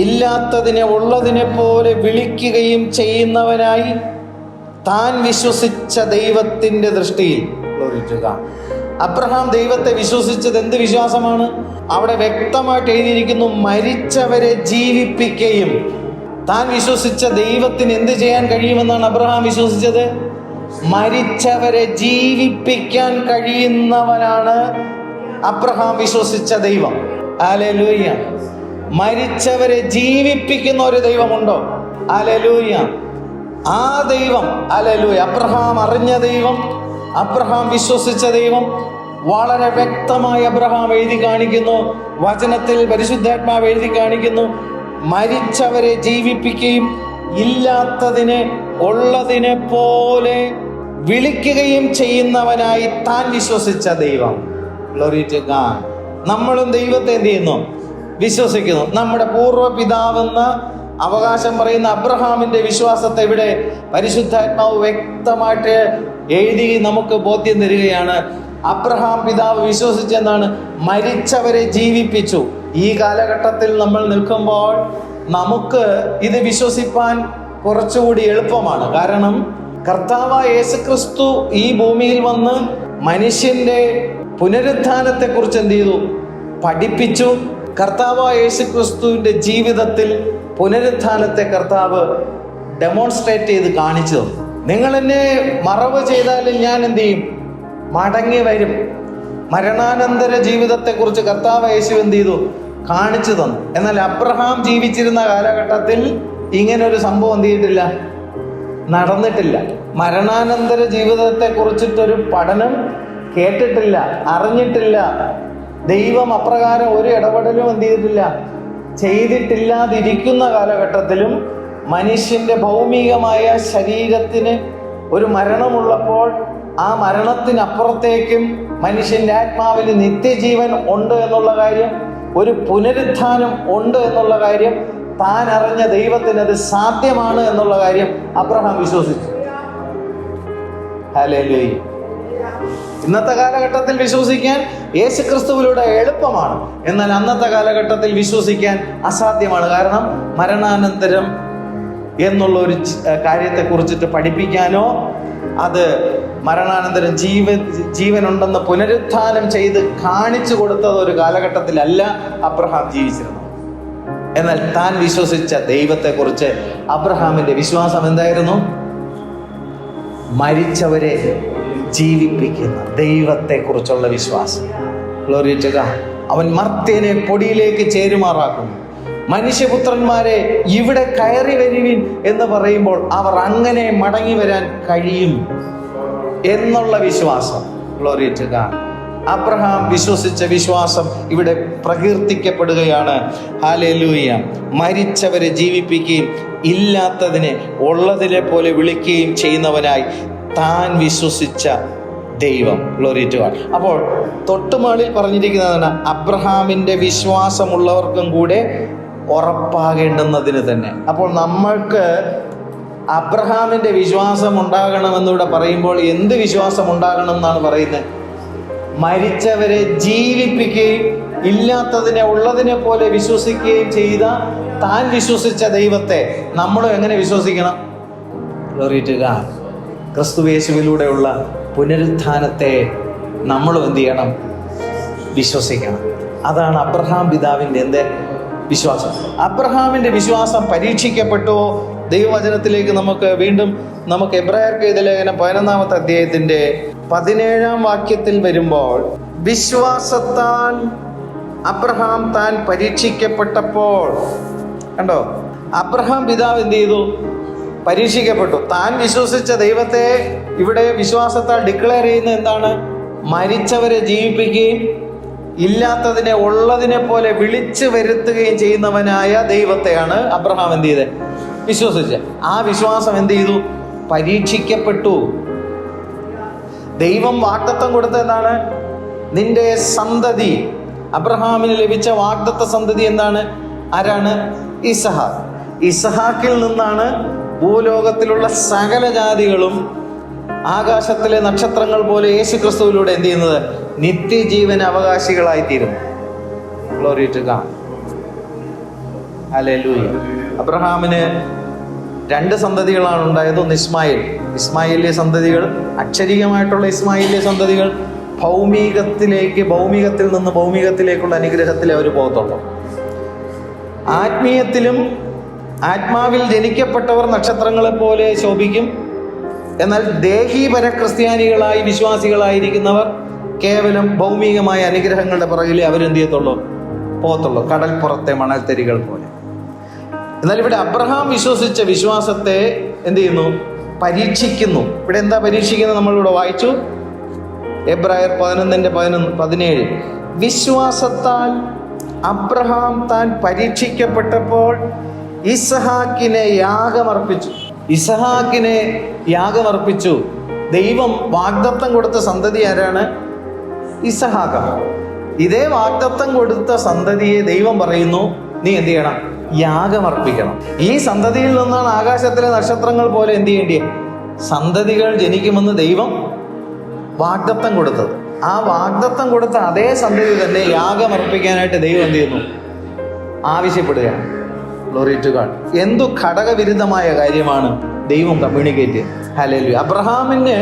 ഇല്ലാത്തതിനെ ഉള്ളതിനെ പോലെ വിളിക്കുകയും ചെയ്യുന്നവനായി താൻ വിശ്വസിച്ച ദൈവത്തിന്റെ ദൃഷ്ടിയിൽ. അബ്രഹാം ദൈവത്തെ വിശ്വസിച്ചത് എന്ത് വിശ്വാസമാണ്? അവിടെ വ്യക്തമായിട്ട് എഴുതിയിരിക്കുന്നു, മരിച്ചവരെ ജീവിപ്പിക്കുകയും. താൻ വിശ്വസിച്ച ദൈവത്തിന് എന്ത് ചെയ്യാൻ കഴിയുമെന്നാണ് അബ്രഹാം വിശ്വസിച്ചത്? മരിച്ചവരെ ജീവിപ്പിക്കാൻ കഴിയുന്നവനാണ് അബ്രഹാം വിശ്വസിച്ച ദൈവം. ഹല്ലേലൂയ. മരിച്ചവരെ ജീവിപ്പിക്കുന്ന ഒരു ദൈവമുണ്ടോ? ഹല്ലേലൂയ. ആ ദൈവം, ഹല്ലേലൂയ, അബ്രഹാം അറിഞ്ഞ ദൈവം, അബ്രഹാം വിശ്വസിച്ച ദൈവം വളരെ വ്യക്തമായി അബ്രഹാം എഴുതി കാണിക്കുന്നു. വചനത്തിൽ പരിശുദ്ധാത്മാവ് എഴുതി കാണിക്കുന്നു. മരിച്ചവരെ ജീവിപ്പിക്കുകയും ഇല്ലാത്തതിനെ ഉള്ളതിനെ പോലെ വിളിക്കുകയും ചെയ്യുന്നവനായി താൻ വിശ്വസിച്ച ദൈവം. Glory to God. നമ്മളും ദൈവത്തെ എന്ത് ചെയ്യുന്നു? വിശ്വസിക്കുന്നു. നമ്മുടെ പൂർവ്വപിതാവെന്ന് അവകാശം പറയുന്ന അബ്രഹാമിന്റെ വിശ്വാസത്തെ ഇവിടെ പരിശുദ്ധാത്മാവ് വ്യക്തമായിട്ട് എഴുതി നമുക്ക് ബോധ്യം തരികയാണ്. അബ്രഹാം പിതാവ് വിശ്വസിച്ചെന്നാണ്? മരിച്ചവരെ ജീവിപ്പിച്ചു. ഈ കാലഘട്ടത്തിൽ നമ്മൾ നിൽക്കുമ്പോൾ നമുക്ക് ഇത് വിശ്വസിപ്പാൻ കുറച്ചുകൂടി എളുപ്പമാണ്. കാരണം കർത്താവായ യേശുക്രിസ്തു ഈ ഭൂമിയിൽ വന്ന് മനുഷ്യന്റെ പുനരുത്ഥാനത്തെ കുറിച്ച് എന്ത് ചെയ്തു? പഠിപ്പിച്ചു. കർത്താവായ യേശുക്രിസ്തുവിന്റെ ജീവിതത്തിൽ പുനരുത്ഥാനത്തെ കർത്താവ് ഡെമോൺസ്ട്രേറ്റ് ചെയ്ത് കാണിച്ചു തന്നു. നിങ്ങൾ എന്നെ മറവ് ചെയ്താലും ഞാൻ എന്ത് ചെയ്യും? മടങ്ങി വരും. മരണാനന്തര ജീവിതത്തെക്കുറിച്ച് കർത്താവ് യേശു എന്ത് ചെയ്തു? കാണിച്ചു തന്നു. എന്നാൽ അബ്രഹാം ജീവിച്ചിരുന്ന കാലഘട്ടത്തിൽ ഇങ്ങനൊരു സംഭവം എന്ത് ചെയ്തിട്ടില്ല? നടന്നിട്ടില്ല. മരണാനന്തര ജീവിതത്തെ കുറിച്ചിട്ടൊരു പഠനം കേട്ടിട്ടില്ല, അറിഞ്ഞിട്ടില്ല. ദൈവം അപ്രകാരം ഒരു ഇടപെടലും എന്ത് ചെയ്തിട്ടില്ല? ചെയ്തിട്ടില്ലാതിരിക്കുന്ന കാലഘട്ടത്തിലും മനുഷ്യന്റെ ഭൗമികമായ ശരീരത്തിന് ഒരു മരണമുള്ളപ്പോൾ ആ മരണത്തിനപ്പുറത്തേക്കും മനുഷ്യന്റെ ആത്മാവിന് നിത്യജീവൻ ഉണ്ട് എന്നുള്ള കാര്യം, ഒരു പുനരുത്ഥാനം ഉണ്ട് എന്നുള്ള കാര്യം താൻ അറിഞ്ഞ ദൈവത്തിന് അത് സാധ്യമാണ് എന്നുള്ള കാര്യം അബ്രഹാം വിശ്വസിച്ചു. ഹല്ലേലൂയ. ഇന്നത്തെ കാലഘട്ടത്തിൽ വിശ്വസിക്കാൻ യേശുക്രിസ്തുവിലൂടെ എളുപ്പമാണ്. എന്നാൽ അന്നത്തെ കാലഘട്ടത്തിൽ വിശ്വസിക്കാൻ അസാധ്യമാണ്. കാരണം മരണാനന്തരം എന്നുള്ള ഒരു കാര്യത്തെ കുറിച്ചിട്ട് പഠിപ്പിക്കാനോ അത് മരണാനന്തരം ജീവനുണ്ടെന്ന് പുനരുത്ഥാനം ചെയ്ത് കാണിച്ചു കൊടുത്തത് ഒരു കാലഘട്ടത്തിലല്ല അബ്രഹാം ജീവിച്ചിരുന്നത്. എന്നാൽ താൻ വിശ്വസിച്ച ദൈവത്തെക്കുറിച്ച് അബ്രഹാമിന്റെ വിശ്വാസം എന്തായിരുന്നു? മരിച്ചവരെ ജീവിപ്പിക്കുന്ന ദൈവത്തെക്കുറിച്ചുള്ള വിശ്വാസം. Glory to God. അവൻ മർത്യനെ പൊടിയിലേക്ക് ചേരുമാറാക്കുന്നു. മനുഷ്യപുത്രന്മാരെ ഇവിടെ കയറി വരുവിൻ എന്ന് പറയുമ്പോൾ അവർ അങ്ങനെ മടങ്ങി വരാൻ കഴിയും എന്നുള്ള വിശ്വാസം. Glory to God. അബ്രഹാം വിശ്വസിച്ച വിശ്വാസം ഇവിടെ പ്രകീർത്തിക്കപ്പെടുകയാണ്. ഹല്ലേലൂയ. മരിച്ചവരെ ജീവിപ്പിക്കുകയും ഇല്ലാത്തതിനെ ഉള്ളതിനെ പോലെ വിളിക്കുകയും ചെയ്യുന്നവനായി താൻ വിശ്വസിച്ച ദൈവം. Glory to God. അപ്പോൾ തൊട്ടുമാളിൽ പറഞ്ഞിരിക്കുന്നതാണ് അബ്രഹാമിന്റെ വിശ്വാസമുള്ളവർക്കും കൂടെ ഉറപ്പാകേണ്ടുന്നതിന് തന്നെ. അപ്പോൾ നമ്മൾക്ക് അബ്രഹാമിന്റെ വിശ്വാസം ഉണ്ടാകണമെന്നിവിടെ പറയുമ്പോൾ എന്ത് വിശ്വാസം ഉണ്ടാകണം എന്നാണ് പറയുന്നത്? മരിച്ചവരെ ജീവിപ്പിക്കുകയും ഇല്ലാത്തതിനെ ഉള്ളതിനെ പോലെ വിശ്വസിക്കുകയും ചെയ്ത താൻ വിശ്വസിച്ച ദൈവത്തെ നമ്മളും എങ്ങനെ വിശ്വസിക്കണം? Glory to God. ക്രിസ്തുയേശുവിലൂടെയുള്ള പുനരുത്ഥാനത്തെ നമ്മളും എന്ത് ചെയ്യണം? വിശ്വസിക്കണം. അതാണ് അബ്രഹാം പിതാവിൻ്റെ എന്ത് വിശ്വാസം. അബ്രഹാമിന്റെ വിശ്വാസം പരീക്ഷിക്കപ്പെട്ടുവോ? ദൈവവചനത്തിലേക്ക് നമുക്ക് എബ്രായർക്ക് എഴുതിയ ലേഖനം 11-ാമത്തെ അധ്യായത്തിന്റെ 17-ാം വാക്യത്തിൽ വരുമ്പോൾ, വിശ്വാസത്താൽ അബ്രഹാം താൻ പരീക്ഷിക്കപ്പെട്ടപ്പോൾ, കണ്ടോ, അബ്രഹാം പിതാവ് എന്ത് ചെയ്തു? പരീക്ഷിക്കപ്പെട്ടു. താൻ വിശ്വസിച്ച ദൈവത്തെ ഇവിടെ വിശ്വാസത്താൽ ഡിക്ലെയർ ചെയ്യുന്ന എന്താണ്? മരിച്ചവരെ ജീവിപ്പിക്കുകയും ഇല്ലാത്തതിനെ ഉള്ളതിനെ പോലെ വിളിച്ചു വരുത്തുകയും ചെയ്യുന്നവനായ ദൈവത്തെയാണ് അബ്രഹാം എന്ത് ചെയ്തത്? വിശ്വസിച്ച്. ആ വിശ്വാസം എന്ത് ചെയ്തു? പരീക്ഷിക്കപ്പെട്ടു. ദൈവം വാഗ്ദത്തം കൊടുത്ത എന്താണ്? നിന്റെ സന്തതി. അബ്രഹാമിന് ലഭിച്ച വാഗ്ദത്ത സന്തതി എന്താണ്? ആരാണ്? ഇസഹാക്ക്. ഇസഹാക്കിൽ നിന്നാണ് ഭൂലോകത്തിലുള്ള സകല ജാതികളും ആകാശത്തിലെ നക്ഷത്രങ്ങൾ പോലെ യേശു ക്രിസ്തുവിലൂടെ എന്ത് ചെയ്യുന്നത്? നിത്യജീവൻ അവകാശികളായിത്തീരുന്നു. Glory to God. ഹല്ലേലൂയ. അബ്രഹാമിന് 2 സന്തതികളാണ് ഉണ്ടായത്. ഒന്ന് ഇസ്മായിൽ. ഇസ്മായിലിലെ സന്തതികൾ, അക്ഷരികമായിട്ടുള്ള ഇസ്മായിലിലെ സന്തതികൾ ഭൗമികത്തിൽ നിന്ന് ഭൗമികത്തിലേക്കുള്ള അനുഗ്രഹത്തിലേ അവർ പോകത്തുള്ളൂ. ആത്മാവിൽ ജനിക്കപ്പെട്ടവർ നക്ഷത്രങ്ങളെ പോലെ ശോഭിക്കും. എന്നാൽ ദേഹീപര ക്രിസ്ത്യാനികളായി വിശ്വാസികളായിരിക്കുന്നവർ കേവലം ഭൗമികമായ അനുഗ്രഹങ്ങളുടെ പുറകിലേ അവരെന്ത് ചെയ്യത്തുള്ളൂ? പോകത്തുള്ളൂ. കടൽപ്പുറത്തെ മണൽത്തരികൾ പോലെ. എന്നാൽ ഇവിടെ അബ്രഹാം വിശ്വസിച്ച വിശ്വാസത്തെ എന്ത് ചെയ്യുന്നു? പരീക്ഷിക്കുന്നു. ഇവിടെ എന്താ പരീക്ഷിക്കുന്നത്? നമ്മളിവിടെ വായിച്ചു. എബ്രായർ 11:17. വിശ്വാസത്താൽ അബ്രഹാം താൻ പരീക്ഷിക്കപ്പെട്ടപ്പോൾ ഇസഹാക്കിനെ യാഗമർപ്പിച്ചു. ദൈവം വാഗ്ദത്തം കൊടുത്ത സന്തതി ആരാണ്? ഇസഹാക്കാണ്. ഇതേ വാഗ്ദത്തം കൊടുത്ത സന്തതിയെ ദൈവം പറയുന്നു, നീ എന്ത് ചെയ്യണം? യാഗമർപ്പിക്കണം. ഈ സന്തതിയിൽ നിന്നാണ് ആകാശത്തിലെ നക്ഷത്രങ്ങൾ പോലെ എന്ത് ചെയ്യേണ്ടിയ സന്തതികൾ ജനിക്കുമെന്ന് ദൈവം വാഗ്ദത്തം കൊടുത്തത്. ആ വാഗ്ദത്തം കൊടുത്ത അതേ സന്തതി തന്നെ യാഗമർപ്പിക്കാനായിട്ട് ദൈവം എന്ത് ചെയ്യുന്നു? ആവശ്യപ്പെടുകയാണ്. Glory to God. എന്തു ഘടകവിരുദ്ധമായ കാര്യമാണ് ദൈവം കമ്മ്യൂണിക്കേറ്റ് ചെയ്യുന്നത്. ഹല്ലേലൂയ. അബ്രഹാമിന്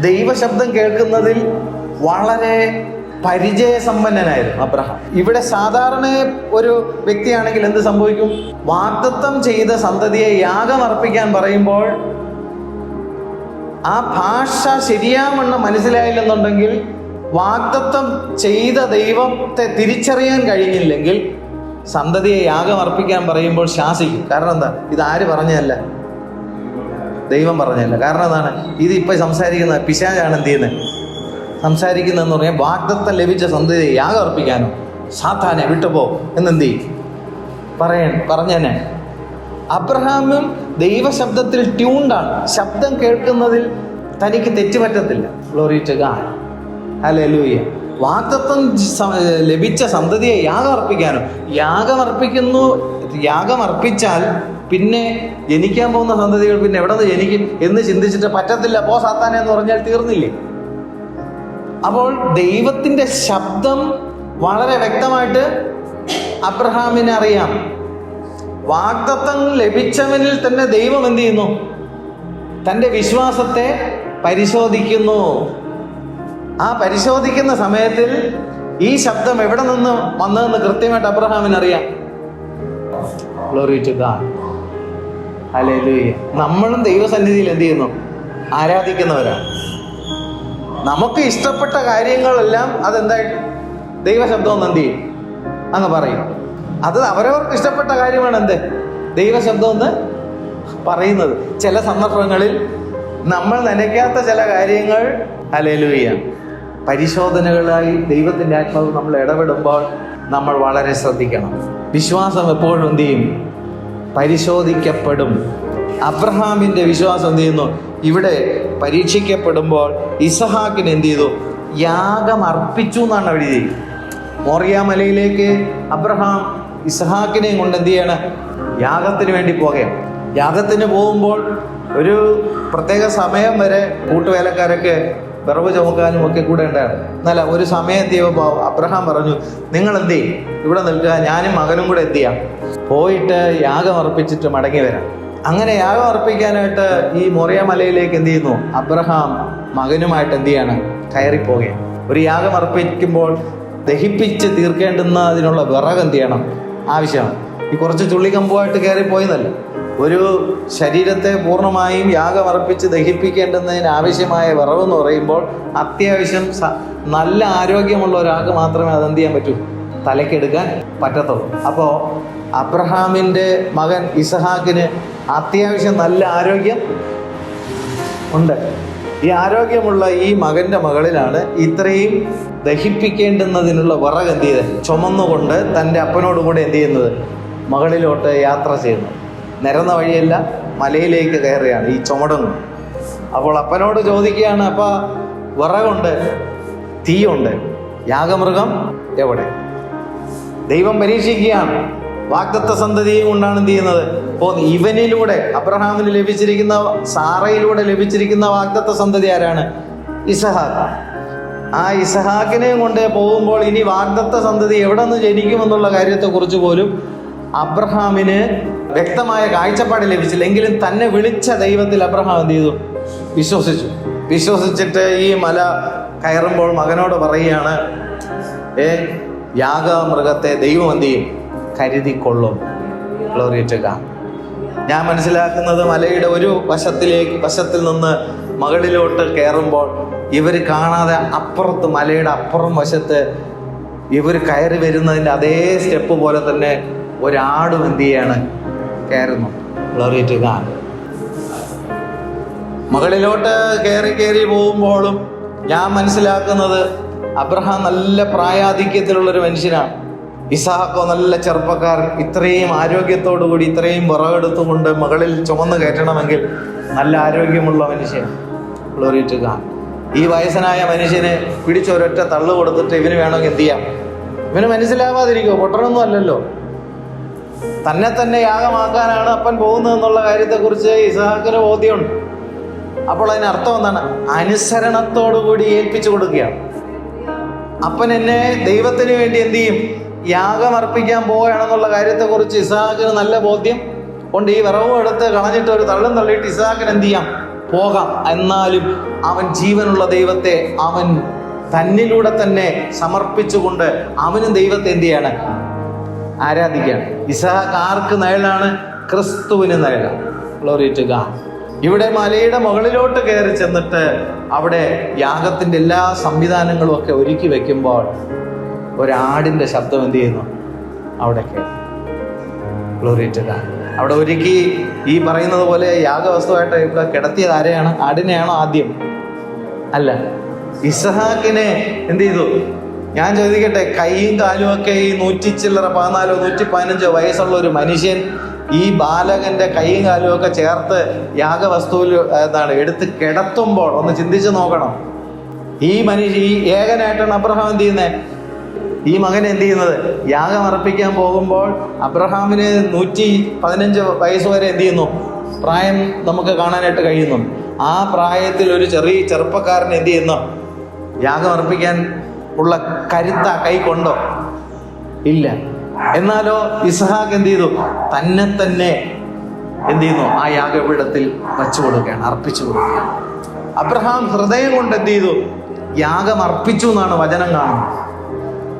ദൈവശബ്ദം കേൾക്കുന്നതിൽ വളരെ പരിചയസമ്പന്നനായിരുന്നു അബ്രഹാം. ഇവിടെ സാധാരണ ഒരു വ്യക്തിയാണെങ്കിൽ എന്ത് സംഭവിക്കും? വാഗ്ദത്തം ചെയ്ത സന്തതിയെ യാഗമർപ്പിക്കാൻ പറയുമ്പോൾ ആ ഭാഷ ശരിയാവണ്ണം മനസ്സിലായില്ലെന്നുണ്ടെങ്കിൽ, വാഗ്ദത്തം ചെയ്ത ദൈവത്തെ തിരിച്ചറിയാൻ കഴിഞ്ഞില്ലെങ്കിൽ സന്തതിയെ യാഗമർപ്പിക്കാൻ പറയുമ്പോൾ ശാസിക്കും. കാരണം എന്താ? ഇതാര് പറഞ്ഞതല്ല, ദൈവം പറഞ്ഞതല്ല. കാരണം എന്താണ്? ഇതിപ്പോൾ സംസാരിക്കുന്ന പിശാചാണ് എന്ത് ചെയ്യുന്നത്? സംസാരിക്കുന്നതെന്ന് പറഞ്ഞാൽ വാഗ്ദത്തം ലഭിച്ച സന്തതിയെ യാഗം അർപ്പിക്കാനോ? സാത്താനെ വിട്ടുപോ എന്നെന്ത് ചെയ്യും? പറഞ്ഞേനെ. അബ്രഹാമും ദൈവശബ്ദത്തിൽ ട്യൂൺഡാണ്. ശബ്ദം കേൾക്കുന്നതിൽ തനിക്ക് തെറ്റുപറ്റത്തില്ല. Glory to God. ഹല്ലേലൂയ. വാഗ്ദത്തം ലഭിച്ച സന്തതിയെ യാഗമർപ്പിച്ചാൽ പിന്നെ ജനിക്കാൻ പോകുന്ന സന്തതികൾ പിന്നെ എവിടെ നിന്ന് ജനിക്കും എന്ന് ചിന്തിച്ചിട്ട് പറ്റത്തില്ല, പോ സാത്താനെ എന്ന് പറഞ്ഞാൽ തീർന്നില്ലേ? അപ്പോൾ ദൈവത്തിൻ്റെ ശബ്ദം വളരെ വ്യക്തമായിട്ട് അബ്രഹാമിനെ അറിയാം. വാഗ്ദത്തം ലഭിച്ചവനിൽ തന്നെ ദൈവം എന്ത് ചെയ്യുന്നു? തൻ്റെ വിശ്വാസത്തെ പരിശോധിക്കുന്നു. ആ പരിശോധിക്കുന്ന സമയത്തിൽ ഈ ശബ്ദം എവിടെ നിന്ന് വന്നതെന്ന് കൃത്യമായിട്ട് അബ്രഹാമിന് അറിയാം. Glory to God. ഹല്ലേലൂയ. നമ്മളും ദൈവസന്നിധിയിൽ എന്ത് ചെയ്യുന്നു? ആരാധിക്കുന്നവരാണ്. നമുക്ക് ഇഷ്ടപ്പെട്ട കാര്യങ്ങളെല്ലാം അതെന്തായിട്ട് ദൈവശബ്ദം ഒന്ന് എന്ത് ചെയ്യും? അങ്ങ് പറയും. അത് അവരവർക്ക് ഇഷ്ടപ്പെട്ട കാര്യമാണ് എന്ത്? ദൈവശബ്ദം എന്ന് പറയുന്നത്. ചില സന്ദർഭങ്ങളിൽ നമ്മൾ നനയ്ക്കാത്ത ചില കാര്യങ്ങൾ ഹല്ലേലൂയ പരിശോധനകളായി ദൈവത്തിൻ്റെ ആത്മാവ് നമ്മൾ ഇടപെടുമ്പോൾ നമ്മൾ വളരെ ശ്രദ്ധിക്കണം. വിശ്വാസം എപ്പോഴും എന്ത് ചെയ്യും? പരിശോധിക്കപ്പെടും. അബ്രഹാമിൻ്റെ വിശ്വാസം എന്ത് ചെയ്യുന്നു? ഇവിടെ പരീക്ഷിക്കപ്പെടുമ്പോൾ ഇസഹാക്കിന് എന്ത് ചെയ്തു? യാഗം അർപ്പിച്ചു എന്നാണ് അവിടെ എഴുതി. മോറിയ മലയിലേക്ക് അബ്രഹാം ഇസഹാക്കിനെയും കൊണ്ട് എന്ത് ചെയ്യാണ്? യാഗത്തിന് വേണ്ടി പോകുകയാണ്. യാഗത്തിന് പോകുമ്പോൾ ഒരു പ്രത്യേക സമയം വരെ കൂട്ടുവേലക്കാരൊക്കെ വിറവ് ചുമക്കാനും ഒക്കെ കൂടെ ഉണ്ടായിരുന്നു. എന്നല്ല, ഒരു സമയമെത്തിയപ്പോൾ അബ്രഹാം പറഞ്ഞു, നിങ്ങൾ എന്ത് ചെയ്യും? ഇവിടെ നിൽക്കുക, ഞാനും മകനും കൂടെ എന്ത് ചെയ്യാം? പോയിട്ട് യാഗം അർപ്പിച്ചിട്ട് മടങ്ങി വരാം. അങ്ങനെ യാഗം അർപ്പിക്കാനായിട്ട് ഈ മോറിയ മലയിലേക്ക് എന്ത് ചെയ്യുന്നു? അബ്രഹാം മകനുമായിട്ട് എന്ത് ചെയ്യാണ്? കയറിപ്പോവുകയാണ്. ഒരു യാഗം അർപ്പിക്കുമ്പോൾ ദഹിപ്പിച്ച് തീർക്കേണ്ടുന്ന അതിനുള്ള വിറക് എന്ത് ചെയ്യണം? ആവശ്യമാണ്. ഈ കുറച്ച് ചുള്ളിക്കമ്പുമായിട്ട് കയറിപ്പോയെന്നല്ല, ഒരു ശരീരത്തെ പൂർണ്ണമായും യാഗം അർപ്പിച്ച് ദഹിപ്പിക്കേണ്ടുന്നതിന് ആവശ്യമായ വിറവെന്ന് പറയുമ്പോൾ അത്യാവശ്യം നല്ല ആരോഗ്യമുള്ള ഒരാൾക്ക് മാത്രമേ അതെന്ത് ചെയ്യാൻ പറ്റൂ? തലക്കെടുക്കാൻ പറ്റത്തുള്ളൂ. അപ്പോൾ അബ്രഹാമിൻ്റെ മകൻ ഇസഹാക്കിന് അത്യാവശ്യം നല്ല ആരോഗ്യം ഉണ്ട്. ഈ ആരോഗ്യമുള്ള ഈ മകൻ്റെ മകളിലാണ് ഇത്രയും ദഹിപ്പിക്കേണ്ടുന്നതിനുള്ള വിറക് എന്ത് ചെയ്ത് ചുമന്നുകൊണ്ട് തൻ്റെ അപ്പനോട് കൂടെ എന്ത് ചെയ്യുന്നത്? മകളിലോട്ട് യാത്ര ചെയ്യുന്നത്. നിരന്ന വഴിയല്ല, മലയിലേക്ക് കയറുകയാണ് ഈ ചുമടൊന്നും. അപ്പോൾ അപ്പനോട് ചോദിക്കുകയാണ്, അപ്പ വിറകുണ്ട്, തീയുണ്ട്, യാഗമൃഗം എവിടെ? ദൈവം പരീക്ഷിക്കുകയാണ്. വാഗ്ദത്ത സന്തതിയും കൊണ്ടാണ് എന്ത് ചെയ്യുന്നത്? അപ്പോൾ ഇവനിലൂടെ, അബ്രഹാമിന് ലഭിച്ചിരിക്കുന്ന, സാറയിലൂടെ ലഭിച്ചിരിക്കുന്ന വാഗ്ദത്ത സന്തതി ആരാണ്? ഇസഹാക്ക്. ആ ഇസഹാക്കിനെയും കൊണ്ട് പോകുമ്പോൾ ഇനി വാഗ്ദത്ത സന്തതി എവിടെ നിന്ന് ജനിക്കുമെന്നുള്ള കാര്യത്തെക്കുറിച്ച് പോലും അബ്രഹാമിന് വ്യക്തമായ കാഴ്ചപ്പാട് ലഭിച്ചില്ല. എങ്കിലും തന്നെ വിളിച്ച ദൈവത്തിൽ അബ്രഹാം എന്ത് ചെയ്തു? വിശ്വസിച്ചിട്ട് ഈ മല കയറുമ്പോൾ മകനോട് പറയുകയാണ്, യാഗമൃഗത്തെ ദൈവം എന്ത് ചെയ്യും? കരുതിക്കൊള്ളും. Glory to God. ഞാൻ മനസ്സിലാക്കുന്നത് മലയുടെ ഒരു വശത്തിൽ നിന്ന് മകളിലോട്ട് കയറുമ്പോൾ ഇവർ കാണാതെ അപ്പുറത്ത്, മലയുടെ അപ്പുറം വശത്ത് ഇവർ കയറി വരുന്നതിൻ്റെ അതേ സ്റ്റെപ്പ് പോലെ തന്നെ ഒരാടും എന്ത് ചെയ്യാണ്? കയറുന്നു. Glory to God. മകളിലോട്ട് കയറി പോകുമ്പോഴും ഞാൻ മനസ്സിലാക്കുന്നത് അബ്രഹാം നല്ല പ്രായാധിക്യത്തിലുള്ളൊരു മനുഷ്യനാണ്. ഇസഹാക്കോ നല്ല ചെറുപ്പക്കാരൻ. ഇത്രയും ആരോഗ്യത്തോടു കൂടി ഇത്രയും വിറകെടുത്തുകൊണ്ട് മകളിൽ ചുമന്ന് കയറ്റണമെങ്കിൽ നല്ല ആരോഗ്യമുള്ള മനുഷ്യൻ. Glory to God. ഈ വയസ്സനായ മനുഷ്യന് പിടിച്ചൊരൊറ്റ തള്ളു കൊടുത്തിട്ട് ഇവന് വേണമെങ്കിൽ എന്ത് ചെയ്യാം? ഇവന് മനസ്സിലാവാതിരിക്കുമോ? പൊട്ടനൊന്നും അല്ലല്ലോ. തന്നെ യാഗമാക്കാനാണ് അപ്പൻ പോകുന്നതെന്നുള്ള കാര്യത്തെക്കുറിച്ച് ഇസഹാക്കിന് ബോധ്യമുണ്ട്. അപ്പോൾ അതിനർത്ഥം എന്താണ്? അനുസരണത്തോടുകൂടി ഏൽപ്പിച്ചു കൊടുക്കുകയാണ്. അപ്പൻ എന്നെ ദൈവത്തിന് വേണ്ടി എന്ത് ചെയ്യും? യാഗം അർപ്പിക്കാൻ പോവുകയാണെന്നുള്ള കാര്യത്തെക്കുറിച്ച് ഇസഹാക്കിന് നല്ല ബോധ്യം കൊണ്ട് ഈ വിറവും എടുത്ത് കളഞ്ഞിട്ട് ഒരു തള്ളും തള്ളിയിട്ട് ഇസഹാക്കിന് എന്ത് ചെയ്യാം? പോകാം. എന്നാലും അവൻ ജീവനുള്ള ദൈവത്തെ അവൻ തന്നിലൂടെ തന്നെ സമർപ്പിച്ചുകൊണ്ട് അവനും ദൈവത്തെ എന്ത് ചെയ്യാണ്? ആരാധിക്കുകയാണ്. ഇസഹാക്ക് ആർക്ക് നിഴലാണ്? ക്രിസ്തുവിന് നിഴലാണ്. Glory to God. ഇവിടെ മലയുടെ മുകളിലോട്ട് കയറി ചെന്നിട്ട് അവിടെ യാഗത്തിൻ്റെ എല്ലാ സംവിധാനങ്ങളും ഒക്കെ ഒരുക്കി വെക്കുമ്പോൾ ഒരാടിൻ്റെ ശബ്ദം എന്ത് ചെയ്യുന്നു? അവിടെ കേൾക്കും. Glory to God. അവിടെ ഒരുക്കി ഈ പറയുന്നത് പോലെ യാഗവസ്തുവായിട്ട് ഇവിടെ കിടത്തിയത് ആരെയാണ്? ആടിനെയാണോ ആദ്യം? അല്ല, ഇസഹാക്കിനെ എന്ത് ചെയ്തു? ഞാൻ ചോദിക്കട്ടെ, കൈയും കാലും ഒക്കെ ഈ 114 115 വയസ്സുള്ള ഒരു മനുഷ്യൻ ഈ ബാലകന്റെ കൈയും കാലും ഒക്കെ ചേർത്ത് യാഗവസ്തുവിൽ എടുത്ത് കിടത്തുമ്പോൾ ഒന്ന് ചിന്തിച്ച് നോക്കണം. ഈ ഏകനായിട്ടാണ് അബ്രഹാം എന്ത് ചെയ്യുന്നത്? ഈ മകൻ എന്ത് ചെയ്യുന്നത്? യാഗം അർപ്പിക്കാൻ പോകുമ്പോൾ അബ്രഹാമിന് 115 വയസ്സ് വരെ എന്ത് ചെയ്യുന്നു? പ്രായം നമുക്ക് കാണാനായിട്ട് കഴിയുന്നു. ആ പ്രായത്തിൽ ഒരു ചെറുപ്പക്കാരൻ എന്ത് ചെയ്യുന്നു? യാഗം അർപ്പിക്കാൻ ഉള്ള കരുത്ത കൈ കൊണ്ടോ? ഇല്ല. എന്നാലോ ഇസഹാക്ക് എന്ത് ചെയ്തു? തന്നെ എന്ത് ചെയ്യുന്നു? ആ യാഗപീഠത്തിൽ വച്ചു കൊടുക്കുകയാണ്, അർപ്പിച്ചു കൊടുക്കുകയാണ്. അബ്രഹാം ഹൃദയം കൊണ്ട് എന്ത് ചെയ്തു? യാഗം അർപ്പിച്ചു എന്നാണ് വചനം കാണുന്നത്.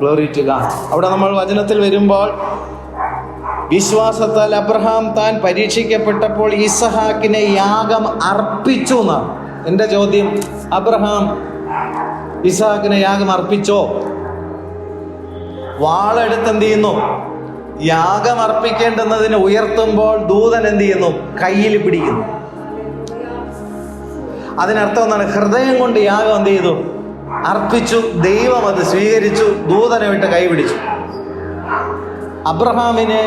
Glory to God. അവിടെ നമ്മൾ വചനത്തിൽ വരുമ്പോൾ വിശ്വാസത്താൽ അബ്രഹാം താൻ പരീക്ഷിക്കപ്പെട്ടപ്പോൾ ഇസഹാക്കിനെ യാഗം അർപ്പിച്ചു എന്നാണ്. എൻ്റെ ചോദ്യം, അബ്രഹാം ഇസഹാക്കിനെ യാഗം അർപ്പിച്ചോ? വാളെടുത്ത് എന്ത് ചെയ്യുന്നു? യാഗം അർപ്പിക്കേണ്ടുന്നതിന് ഉയർത്തുമ്പോൾ ദൂതൻ എന്ത് ചെയ്യുന്നു? കയ്യിൽ പിടിക്കുന്നു. അതിനർത്ഥം എന്താണ്? ഹൃദയം കൊണ്ട് യാഗം എന്ത് ചെയ്തു? അർപ്പിച്ചു. ദൈവം അത് സ്വീകരിച്ചു. ദൂതനെ വിട്ട് കൈ പിടിച്ചു. അബ്രഹാമിനെ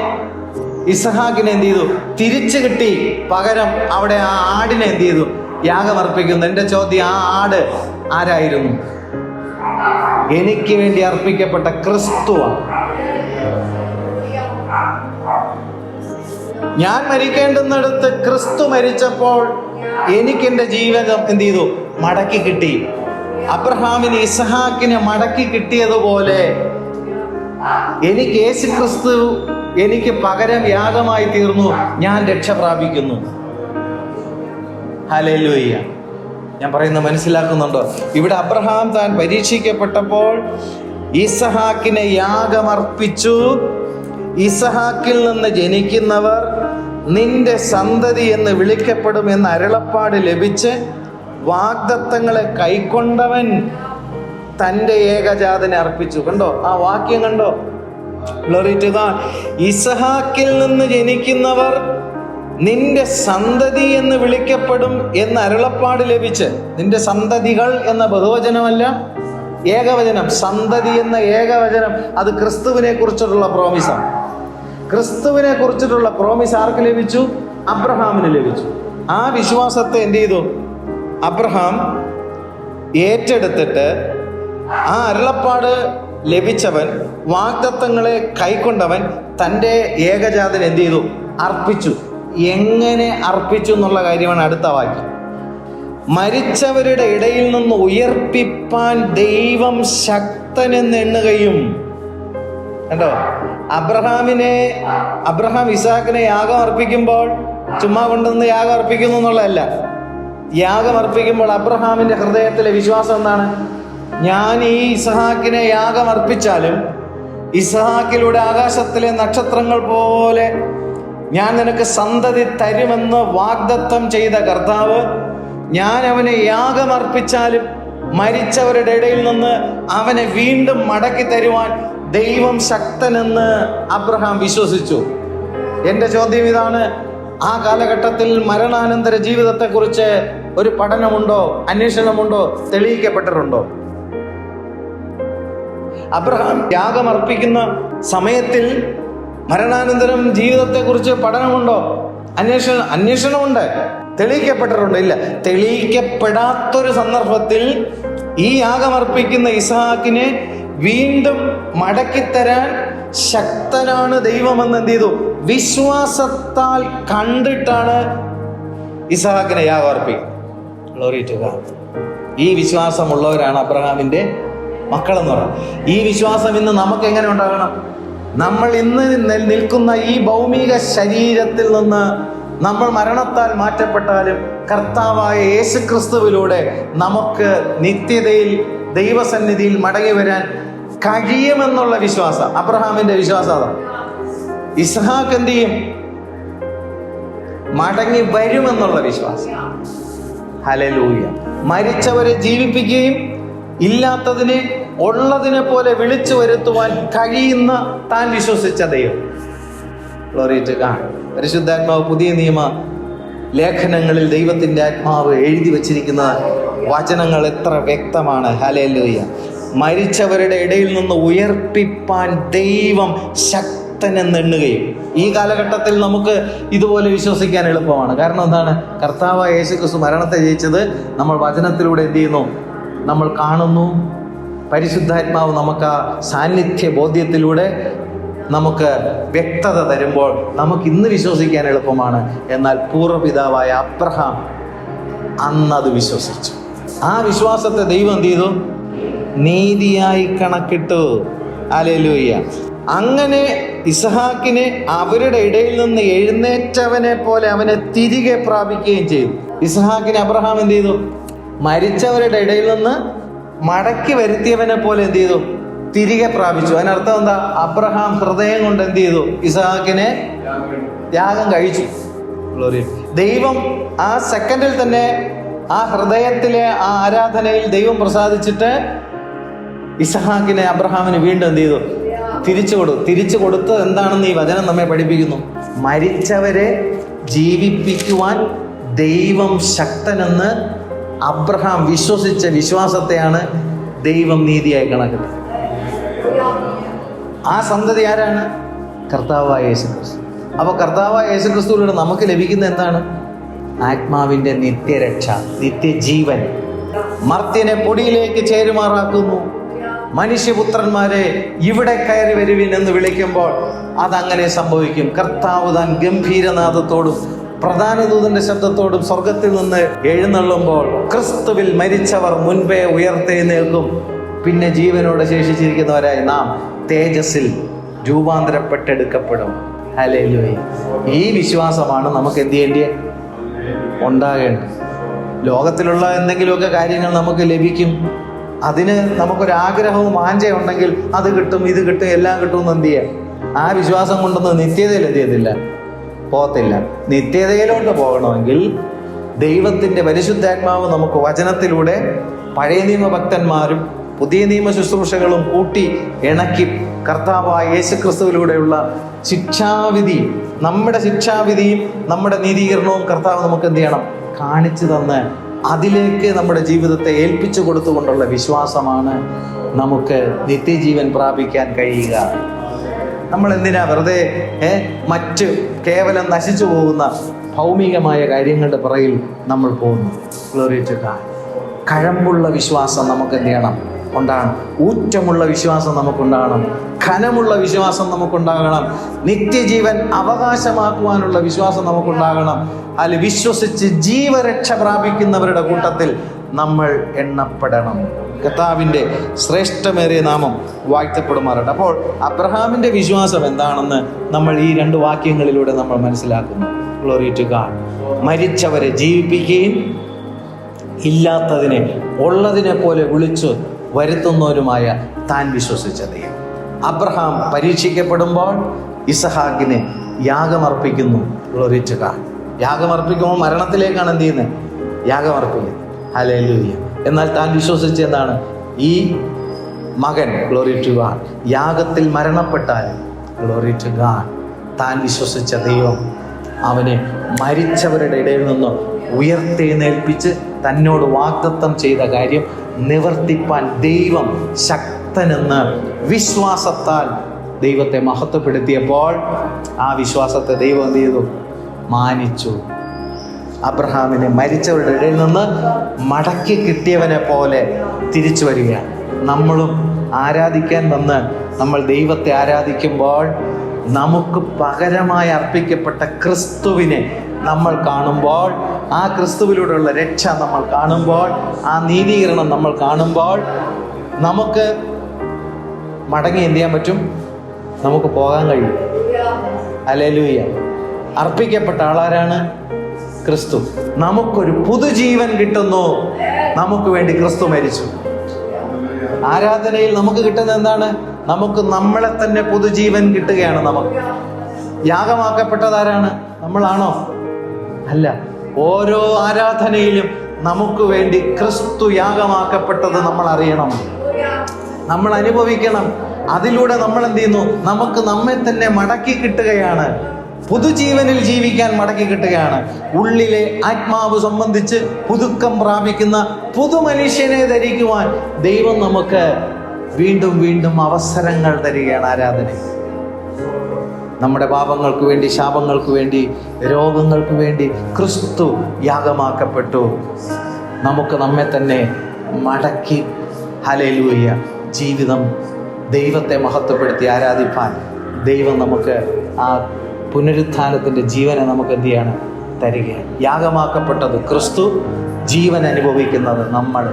ഇസഹാക്കിനെ എന്ത് ചെയ്തു? തിരിച്ചു കിട്ടി. പകരം അവിടെ ആ ആടിനെ എന്ത് ചെയ്തു? യാഗം അർപ്പിക്കുന്നു. എൻ്റെ ചോദ്യം, ആ ആട് ആരായിരുന്നു? എനിക്ക് വേണ്ടി അർപ്പിക്കപ്പെട്ട ക്രിസ്തുവാണ്. ഞാൻ മരിക്കേണ്ടുന്നിടത്ത് ക്രിസ്തു മരിച്ചപ്പോൾ എനിക്ക് എൻ്റെ ജീവിതം എന്ത് ചെയ്തു? മടക്കി കിട്ടി. അബ്രഹാമിന് ഇസഹാക്കിനെ മടക്കി കിട്ടിയതുപോലെ എനിക്ക് യേശു ക്രിസ്തു എനിക്ക് പകരം യാഗമായി തീർന്നു. ഞാൻ രക്ഷ പ്രാപിക്കുന്നു. ഹല്ലേലൂയ. ഞാൻ പറയുന്നത് മനസ്സിലാക്കുന്നുണ്ടോ? ഇവിടെ അബ്രഹാം താൻ പരീക്ഷിക്കപ്പെട്ടപ്പോൾ ഇസഹാക്കിനെ യാഗമർപ്പിച്ചു. ഇസഹാക്കിൽ നിന്ന് ജനിക്കുന്നവർ നിന്റെ സന്തതി എന്ന് വിളിക്കപ്പെടുമെന്ന് അരുളപ്പാട് ലഭിച്ച് വാഗ്ദത്തങ്ങളെ കൈക്കൊണ്ടവൻ തൻ്റെ ഏകജാതനെ അർപ്പിച്ചു. കണ്ടോ ആ വാക്യം? കണ്ടോ? Glory to God. ഇസഹാക്കിൽ നിന്ന് ജനിക്കുന്നവർ നിന്റെ സന്തതി എന്ന് വിളിക്കപ്പെടും എന്ന് അരുളപ്പാട് ലഭിച്ച്. നിന്റെ സന്തതികൾ എന്ന ബഹുവചനമല്ല, ഏകവചനം. സന്തതി എന്ന ഏകവചനം അത് ക്രിസ്തുവിനെ കുറിച്ചിട്ടുള്ള പ്രോമിസാണ്. ക്രിസ്തുവിനെ കുറിച്ചിട്ടുള്ള പ്രോമിസ് ആർക്ക് ലഭിച്ചു? അബ്രഹാമിന് ലഭിച്ചു. ആ വിശ്വാസത്തെ എന്ത് ചെയ്തു? അബ്രഹാം ഏറ്റെടുത്തിട്ട് ആ അരുളപ്പാട് ലഭിച്ചവൻ, വാഗ്ദത്തങ്ങളെ കൈക്കൊണ്ടവൻ തൻ്റെ ഏകജാതൻ എന്ത് ചെയ്തു? അർപ്പിച്ചു. എങ്ങനെ അർപ്പിച്ചു എന്നുള്ള കാര്യമാണ് അടുത്ത വാക്യം. മരിച്ചവരുടെ ഇടയിൽ നിന്ന് ഉയർപ്പിപ്പാൻ ദൈവം ശക്തനെന്ന് എണ്ണുകയും. കണ്ടോ, അബ്രഹാം ഇസാക്കിനെ യാഗം അർപ്പിക്കുമ്പോൾ ചുമ്മാ കൊണ്ടുവന്ന് യാഗം അർപ്പിക്കുന്നു എന്നുള്ളതല്ല. യാഗം അർപ്പിക്കുമ്പോൾ അബ്രഹാമിന്റെ ഹൃദയത്തിലെ വിശ്വാസം എന്താണ്? ഞാൻ ഈ ഇസ്ഹാക്കിനെ യാഗം അർപ്പിച്ചാലും ഇസ്ഹാക്കിലൂടെ ആകാശത്തിലെ നക്ഷത്രങ്ങൾ പോലെ ഞാൻ നിനക്ക് സന്തതി തരുമെന്ന് വാഗ്ദത്തം ചെയ്ത കർത്താവ്, ഞാൻ അവനെ യാഗം അർപ്പിച്ചാലും മരിച്ചവരുടെ ഇടയിൽ നിന്ന് അവനെ വീണ്ടും മടക്കി തരുവാൻ ദൈവം ശക്തനെന്ന് അബ്രഹാം വിശ്വസിച്ചു. എൻ്റെ ചോദ്യം ഇതാണ്: ആ കാലഘട്ടത്തിൽ മരണാനന്തര ജീവിതത്തെക്കുറിച്ച് ഒരു പഠനമുണ്ടോ, അന്വേഷണമുണ്ടോ, തെളിയിക്കപ്പെട്ടിട്ടുണ്ടോ? അബ്രഹാം യാഗം അർപ്പിക്കുന്ന സമയത്തിൽ മരണാനന്തരം ജീവിതത്തെക്കുറിച്ച് പഠനമുണ്ടോ, അന്വേഷണമുണ്ട്, തെളിയിക്കപ്പെട്ടിട്ടുണ്ടോ? ഇല്ല. തെളിയിക്കപ്പെടാത്തൊരു സന്ദർഭത്തിൽ ഈ യാഗമർപ്പിക്കുന്ന ഇസ്ഹാക്കിനെ വീണ്ടും മടക്കിത്തരാൻ ശക്തനാണ് ദൈവമെന്ന് എന്ത് ചെയ്തു? വിശ്വാസത്താൽ കണ്ടിട്ടാണ് ഇസ്ഹാക്കിനെ യാഗം അർപ്പിക്കുന്നത്. ഈ വിശ്വാസമുള്ളവരാണ് അബ്രഹാമിന്റെ മക്കളെന്ന് പറയുന്നത്. ഈ വിശ്വാസം ഇന്ന് നമുക്ക് എങ്ങനെ ഉണ്ടാകണം? നമ്മൾ ഇന്ന് നിൽക്കുന്ന ഈ ഭൗമിക ശരീരത്തിൽ നിന്ന് നമ്മൾ മരണത്താൽ മാറ്റപ്പെട്ടാലും കർത്താവായ യേശുക്രിസ്തുവിലൂടെ നമുക്ക് നിത്യതയിൽ ദൈവസന്നിധിയിൽ മടങ്ങി വരാൻ കഴിയുമെന്നുള്ള വിശ്വാസം അബ്രഹാമിന്റെ വിശ്വാസം അതാണ്. ഇസ്ഹാക്ക് എന്ത് ചെയ്യും? മടങ്ങി വരുമെന്നുള്ള വിശ്വാസം. ഹല്ലേലൂയ. മരിച്ചവരെ ജീവിപ്പിക്കുകയും ഇല്ലാത്തതിനെ ഉള്ളതിനെ പോലെ വിളിച്ചു വരുത്തുവാൻ കഴിയുന്ന താൻ വിശ്വസിച്ച ദൈവം. Glory to God. പരിശുദ്ധാത്മാവ് പുതിയ നിയമ ലേഖനങ്ങളിൽ ദൈവത്തിൻ്റെ ആത്മാവ് എഴുതി വച്ചിരിക്കുന്ന വചനങ്ങൾ എത്ര വ്യക്തമാണ്. ഹല്ലേലൂയ. മരിച്ചവരുടെ ഇടയിൽ നിന്ന് ഉയർപ്പിപ്പാൻ ദൈവം ശക്തനെന്ന് എണ്ണുകയും. ഈ കാലഘട്ടത്തിൽ നമുക്ക് ഇതുപോലെ വിശ്വസിക്കാൻ എളുപ്പമാണ്. കാരണം എന്താണ്? കർത്താവായ യേശുക്രിസ്തു മരണത്തെ ജയിച്ചത് നമ്മൾ വചനത്തിലൂടെ എന്ത് ചെയ്യുന്നു? നമ്മൾ കാണുന്നു. പരിശുദ്ധാത്മാവ് നമുക്ക് ആ സാന്നിധ്യ ബോധ്യത്തിലൂടെ നമുക്ക് വ്യക്തത തരുമ്പോൾ നമുക്ക് ഇന്ന് വിശ്വസിക്കാൻ എളുപ്പമാണ്. എന്നാൽ പൂർവ്വപിതാവായ അബ്രഹാം അന്നത് വിശ്വസിച്ചു. ആ വിശ്വാസത്തെ ദൈവം എന്ത് ചെയ്തു? നീതിയായി കണക്കിട്ടു. ഹല്ലേലൂയ. അങ്ങനെ ഇസ്ഹാക്കിനെ അവരുടെ ഇടയിൽ നിന്ന് എഴുന്നേറ്റവനെ പോലെ അവനെ തിരികെ പ്രാപിക്കുകയും ചെയ്തു. ഇസ്ഹാക്കിനെ അബ്രഹാം എന്ത് ചെയ്തു? മരിച്ചവരുടെ ഇടയിൽ നിന്ന് മടക്കി വരുത്തിയവനെ പോലെ എന്ത് ചെയ്തു? തിരികെ പ്രാപിച്ചു. അതിനർത്ഥം എന്താ? അബ്രഹാം ഹൃദയം കൊണ്ട് എന്ത് ചെയ്തു? ഇസ്ഹാക്കിനെ യാഗം കഴിച്ചു. ദൈവം ആ സെക്കൻഡിൽ തന്നെ ആ ഹൃദയത്തിലെ ആ ആരാധനയിൽ ദൈവം പ്രസാദിച്ചിട്ട് ഇസ്ഹാക്കിനെ അബ്രഹാമിന് വീണ്ടും എന്ത് ചെയ്തു? തിരിച്ചു കൊടുത്ത് എന്താണെന്ന് ഈ വചനം നമ്മെ പഠിപ്പിക്കുന്നു. മരിച്ചവരെ ജീവിപ്പിക്കുവാൻ ദൈവം ശക്തനെന്ന് അബ്രഹാം വിശ്വസിച്ച വിശ്വാസത്തെയാണ് ദൈവം നീതിയായി കണക്കിട്ടത്. ആ സന്തതി ആരാണ്? കർത്താവായ യേശുക്രിസ്തു. അപ്പോൾ കർത്താവായ യേശുക്രിസ്തുവിലൂടെ നമുക്ക് ലഭിക്കുന്ന എന്താണ്? ആത്മാവിൻ്റെ നിത്യരക്ഷ, നിത്യജീവൻ. മർത്യനെ പൊടിയിലേക്ക് ചേരുമാറാക്കുന്നു. മനുഷ്യപുത്രന്മാരെ ഇവിടെ കയറി വരുവിൻ എന്ന് വിളിക്കുമ്പോൾ അതങ്ങനെ സംഭവിക്കും. കർത്താവ് താൻ ഗംഭീരനാദത്തോടും പ്രധാന ദൂതന്റെ ശബ്ദത്തോടും സ്വർഗത്തിൽ നിന്ന് എഴുന്നള്ളുമ്പോൾ ക്രിസ്തുവിൽ മരിച്ചവർ മുൻപേ ഉയർത്തെഴുന്നേൽക്കും. പിന്നെ ജീവനോടെ ശേഷിച്ചിരിക്കുന്നവരായി നാം തേജസ്സിൽ രൂപാന്തരപ്പെട്ടെടുക്കപ്പെടും. ഹല്ലേലൂയ. ഈ വിശ്വാസമാണ് നമുക്ക് എന്ത് ചെയ്യേണ്ടത്? ഉണ്ടാകേണ്ടത്. ലോകത്തിലുള്ള എന്തെങ്കിലുമൊക്കെ കാര്യങ്ങൾ നമുക്ക് ലഭിക്കും, അതിന് നമുക്കൊരാഗ്രഹവും ആഞ്ചയുണ്ടെങ്കിൽ അത് കിട്ടും, ഇത് കിട്ടും, എല്ലാം കിട്ടുമെന്ന് എന്ത് ചെയ്യാം? ആ വിശ്വാസം കൊണ്ടൊന്നും നിത്യതയിൽ എന്ത് ചെയ്യത്തില്ല, പോകത്തില്ല. നിത്യതയിലോട്ട് പോകണമെങ്കിൽ ദൈവത്തിൻ്റെ പരിശുദ്ധാത്മാവ് നമുക്ക് വചനത്തിലൂടെ പഴയ നിയമ ഭക്തന്മാരും പുതിയ നിയമ ശുശ്രൂഷകളും കൂട്ടി ഇണക്കി കർത്താവായ യേശുക്രിസ്തുവിലൂടെയുള്ള ശിക്ഷാവിധി, നമ്മുടെ ശിക്ഷാവിധിയും നമ്മുടെ നീതീകരണവും കർത്താവ് നമുക്ക് എന്ത് ചെയ്യണം? കാണിച്ചു തന്ന് അതിലേക്ക് നമ്മുടെ ജീവിതത്തെ ഏൽപ്പിച്ചു കൊടുത്തുകൊണ്ടുള്ള വിശ്വാസമാണ് നമുക്ക് നിത്യജീവൻ പ്രാപിക്കാൻ കഴിയുക. നമ്മൾ എന്തിനാ വെറുതെ മറ്റ് കേവലം നശിച്ചു പോകുന്ന ഭൗമികമായ കാര്യങ്ങളുടെ പുറകിൽ നമ്മൾ പോകുന്നു. Glory to God. കഴമ്പുള്ള വിശ്വാസം നമുക്ക് എന്ത് ചെയ്യണം? ഉണ്ടാകണം. ഊറ്റമുള്ള വിശ്വാസം നമുക്കുണ്ടാകണം. ഘനമുള്ള വിശ്വാസം നമുക്കുണ്ടാകണം. നിത്യജീവൻ അവകാശമാക്കുവാനുള്ള വിശ്വാസം നമുക്കുണ്ടാകണം. അതിൽ വിശ്വസിച്ച് ജീവരക്ഷ പ്രാപിക്കുന്നവരുടെ കൂട്ടത്തിൽ നമ്മൾ എണ്ണപ്പെടണം. കർത്താവിൻ്റെ ശ്രേഷ്ഠമേറിയ നാമം വാഴ്ത്തപ്പെടുമാറാകട്ടെ. അപ്പോൾ അബ്രഹാമിൻ്റെ വിശ്വാസം എന്താണെന്ന് നമ്മൾ ഈ 2 വാക്യങ്ങളിലൂടെ നമ്മൾ മനസ്സിലാക്കുന്നു. Glory to God. മരിച്ചവരെ ജീവിപ്പിക്കുകയും ഇല്ലാത്തതിനെ ഉള്ളതിനെ പോലെ വിളിച്ചു വരുത്തുന്നവരുമായ താൻ വിശ്വസിച്ച ദൈവം. അബ്രഹാം പരീക്ഷിക്കപ്പെടുമ്പോൾ ഇസഹാക്കിനെ യാഗമർപ്പിക്കുന്നു. Glory to God. യാഗമർപ്പിക്കുമ്പോൾ മരണത്തിലേക്കാണ് എന്ത് ചെയ്യുന്നത്? യാഗമർപ്പിക്കുന്നത്. ഹല്ലേലൂയ. എന്നാൽ താൻ വിശ്വസിച്ച എന്താണ്? ഈ മകൻ, ഗ്ലോറി ടു ഗോഡ്, യാഗത്തിൽ മരണപ്പെട്ടാൽ, ഗ്ലോറി ടു ഗോഡ്, താൻ വിശ്വസിച്ച ദൈവം അവനെ മരിച്ചവരുടെ ഇടയിൽ നിന്ന് ഉയർത്തെഴുന്നേൽപ്പിച്ച് തന്നോട് വാഗ്ദത്തം ചെയ്ത കാര്യം നിവർത്തിപ്പാൻ ദൈവം ശക്തനെന്ന് വിശ്വാസത്താൽ ദൈവത്തെ മഹത്വപ്പെടുത്തിയപ്പോൾ ആ വിശ്വാസത്തെ ദൈവം എന്ത് ചെയ്തു? മാനിച്ചു. അബ്രഹാമിനെ മരിച്ചവരുടെ ഇടയിൽ നിന്ന് മടക്കി കിട്ടിയവനെ പോലെ തിരിച്ചു വരികയാണ്. നമ്മളും ആരാധിക്കാൻ വന്ന് നമ്മൾ ദൈവത്തെ ആരാധിക്കുമ്പോൾ നമുക്ക് പകരമായി അർപ്പിക്കപ്പെട്ട ക്രിസ്തുവിനെ നമ്മൾ കാണുമ്പോൾ, ആ ക്രിസ്തുവിലൂടെയുള്ള രക്ഷ നമ്മൾ കാണുമ്പോൾ, ആ നീതീകരണം നമ്മൾ കാണുമ്പോൾ നമുക്ക് മടങ്ങി എന്ത് ചെയ്യാൻ പറ്റും? നമുക്ക് പോകാൻ കഴിയും. ഹല്ലേലൂയ. അർപ്പിക്കപ്പെട്ട ആളാരാണ്? ക്രിസ്തു. നമുക്കൊരു പുതുജീവൻ കിട്ടുന്നു. നമുക്ക് വേണ്ടി ക്രിസ്തു മരിച്ചു. ആരാധനയിൽ നമുക്ക് കിട്ടുന്നത് എന്താണ്? നമുക്ക് നമ്മളെ തന്നെ പുതുജീവൻ കിട്ടുകയാണ്. നമുക്ക് യാഗമാക്കപ്പെട്ടതാരാണ്? നമ്മളാണോ? അല്ല. ഓരോ ആരാധനയിലും നമുക്ക് വേണ്ടി ക്രിസ്തു യാഗമാക്കപ്പെട്ടത് നമ്മൾ അറിയണം, നമ്മൾ അനുഭവിക്കണം. അതിലൂടെ നമ്മൾ എന്ത് ചെയ്യുന്നു? നമുക്ക് നമ്മെ തന്നെ മടക്കി കിട്ടുകയാണ്. പുതുജീവനിൽ ജീവിക്കാൻ മടക്കി കിട്ടുകയാണ്. ഉള്ളിലെ ആത്മാവ് സംബന്ധിച്ച് പുതുക്കം പ്രാപിക്കുന്ന പുതുമനുഷ്യനെ ധരിക്കുവാൻ ദൈവം നമുക്ക് വീണ്ടും വീണ്ടും അവസരങ്ങൾ തരികയാണ്. ആരാധന നമ്മുടെ പാപങ്ങൾക്ക് വേണ്ടി, ശാപങ്ങൾക്ക് വേണ്ടി, രോഗങ്ങൾക്ക് വേണ്ടി ക്രിസ്തു യാഗമാക്കപ്പെട്ടു. നമുക്ക് നമ്മെ തന്നെ മടക്കി ഹല്ലേലൂയ ജീവിതം ദൈവത്തെ മഹത്വപ്പെടുത്തി ആരാധിപ്പാൻ ദൈവം നമുക്ക് ആ പുനരുത്ഥാനത്തിൻ്റെ ജീവനെ നമുക്ക് എന്ത് ചെയ്യാണ്? തരികയാണ്. യാഗമാക്കപ്പെട്ടത് ക്രിസ്തു, ജീവൻ അനുഭവിക്കുന്നത് നമ്മൾ.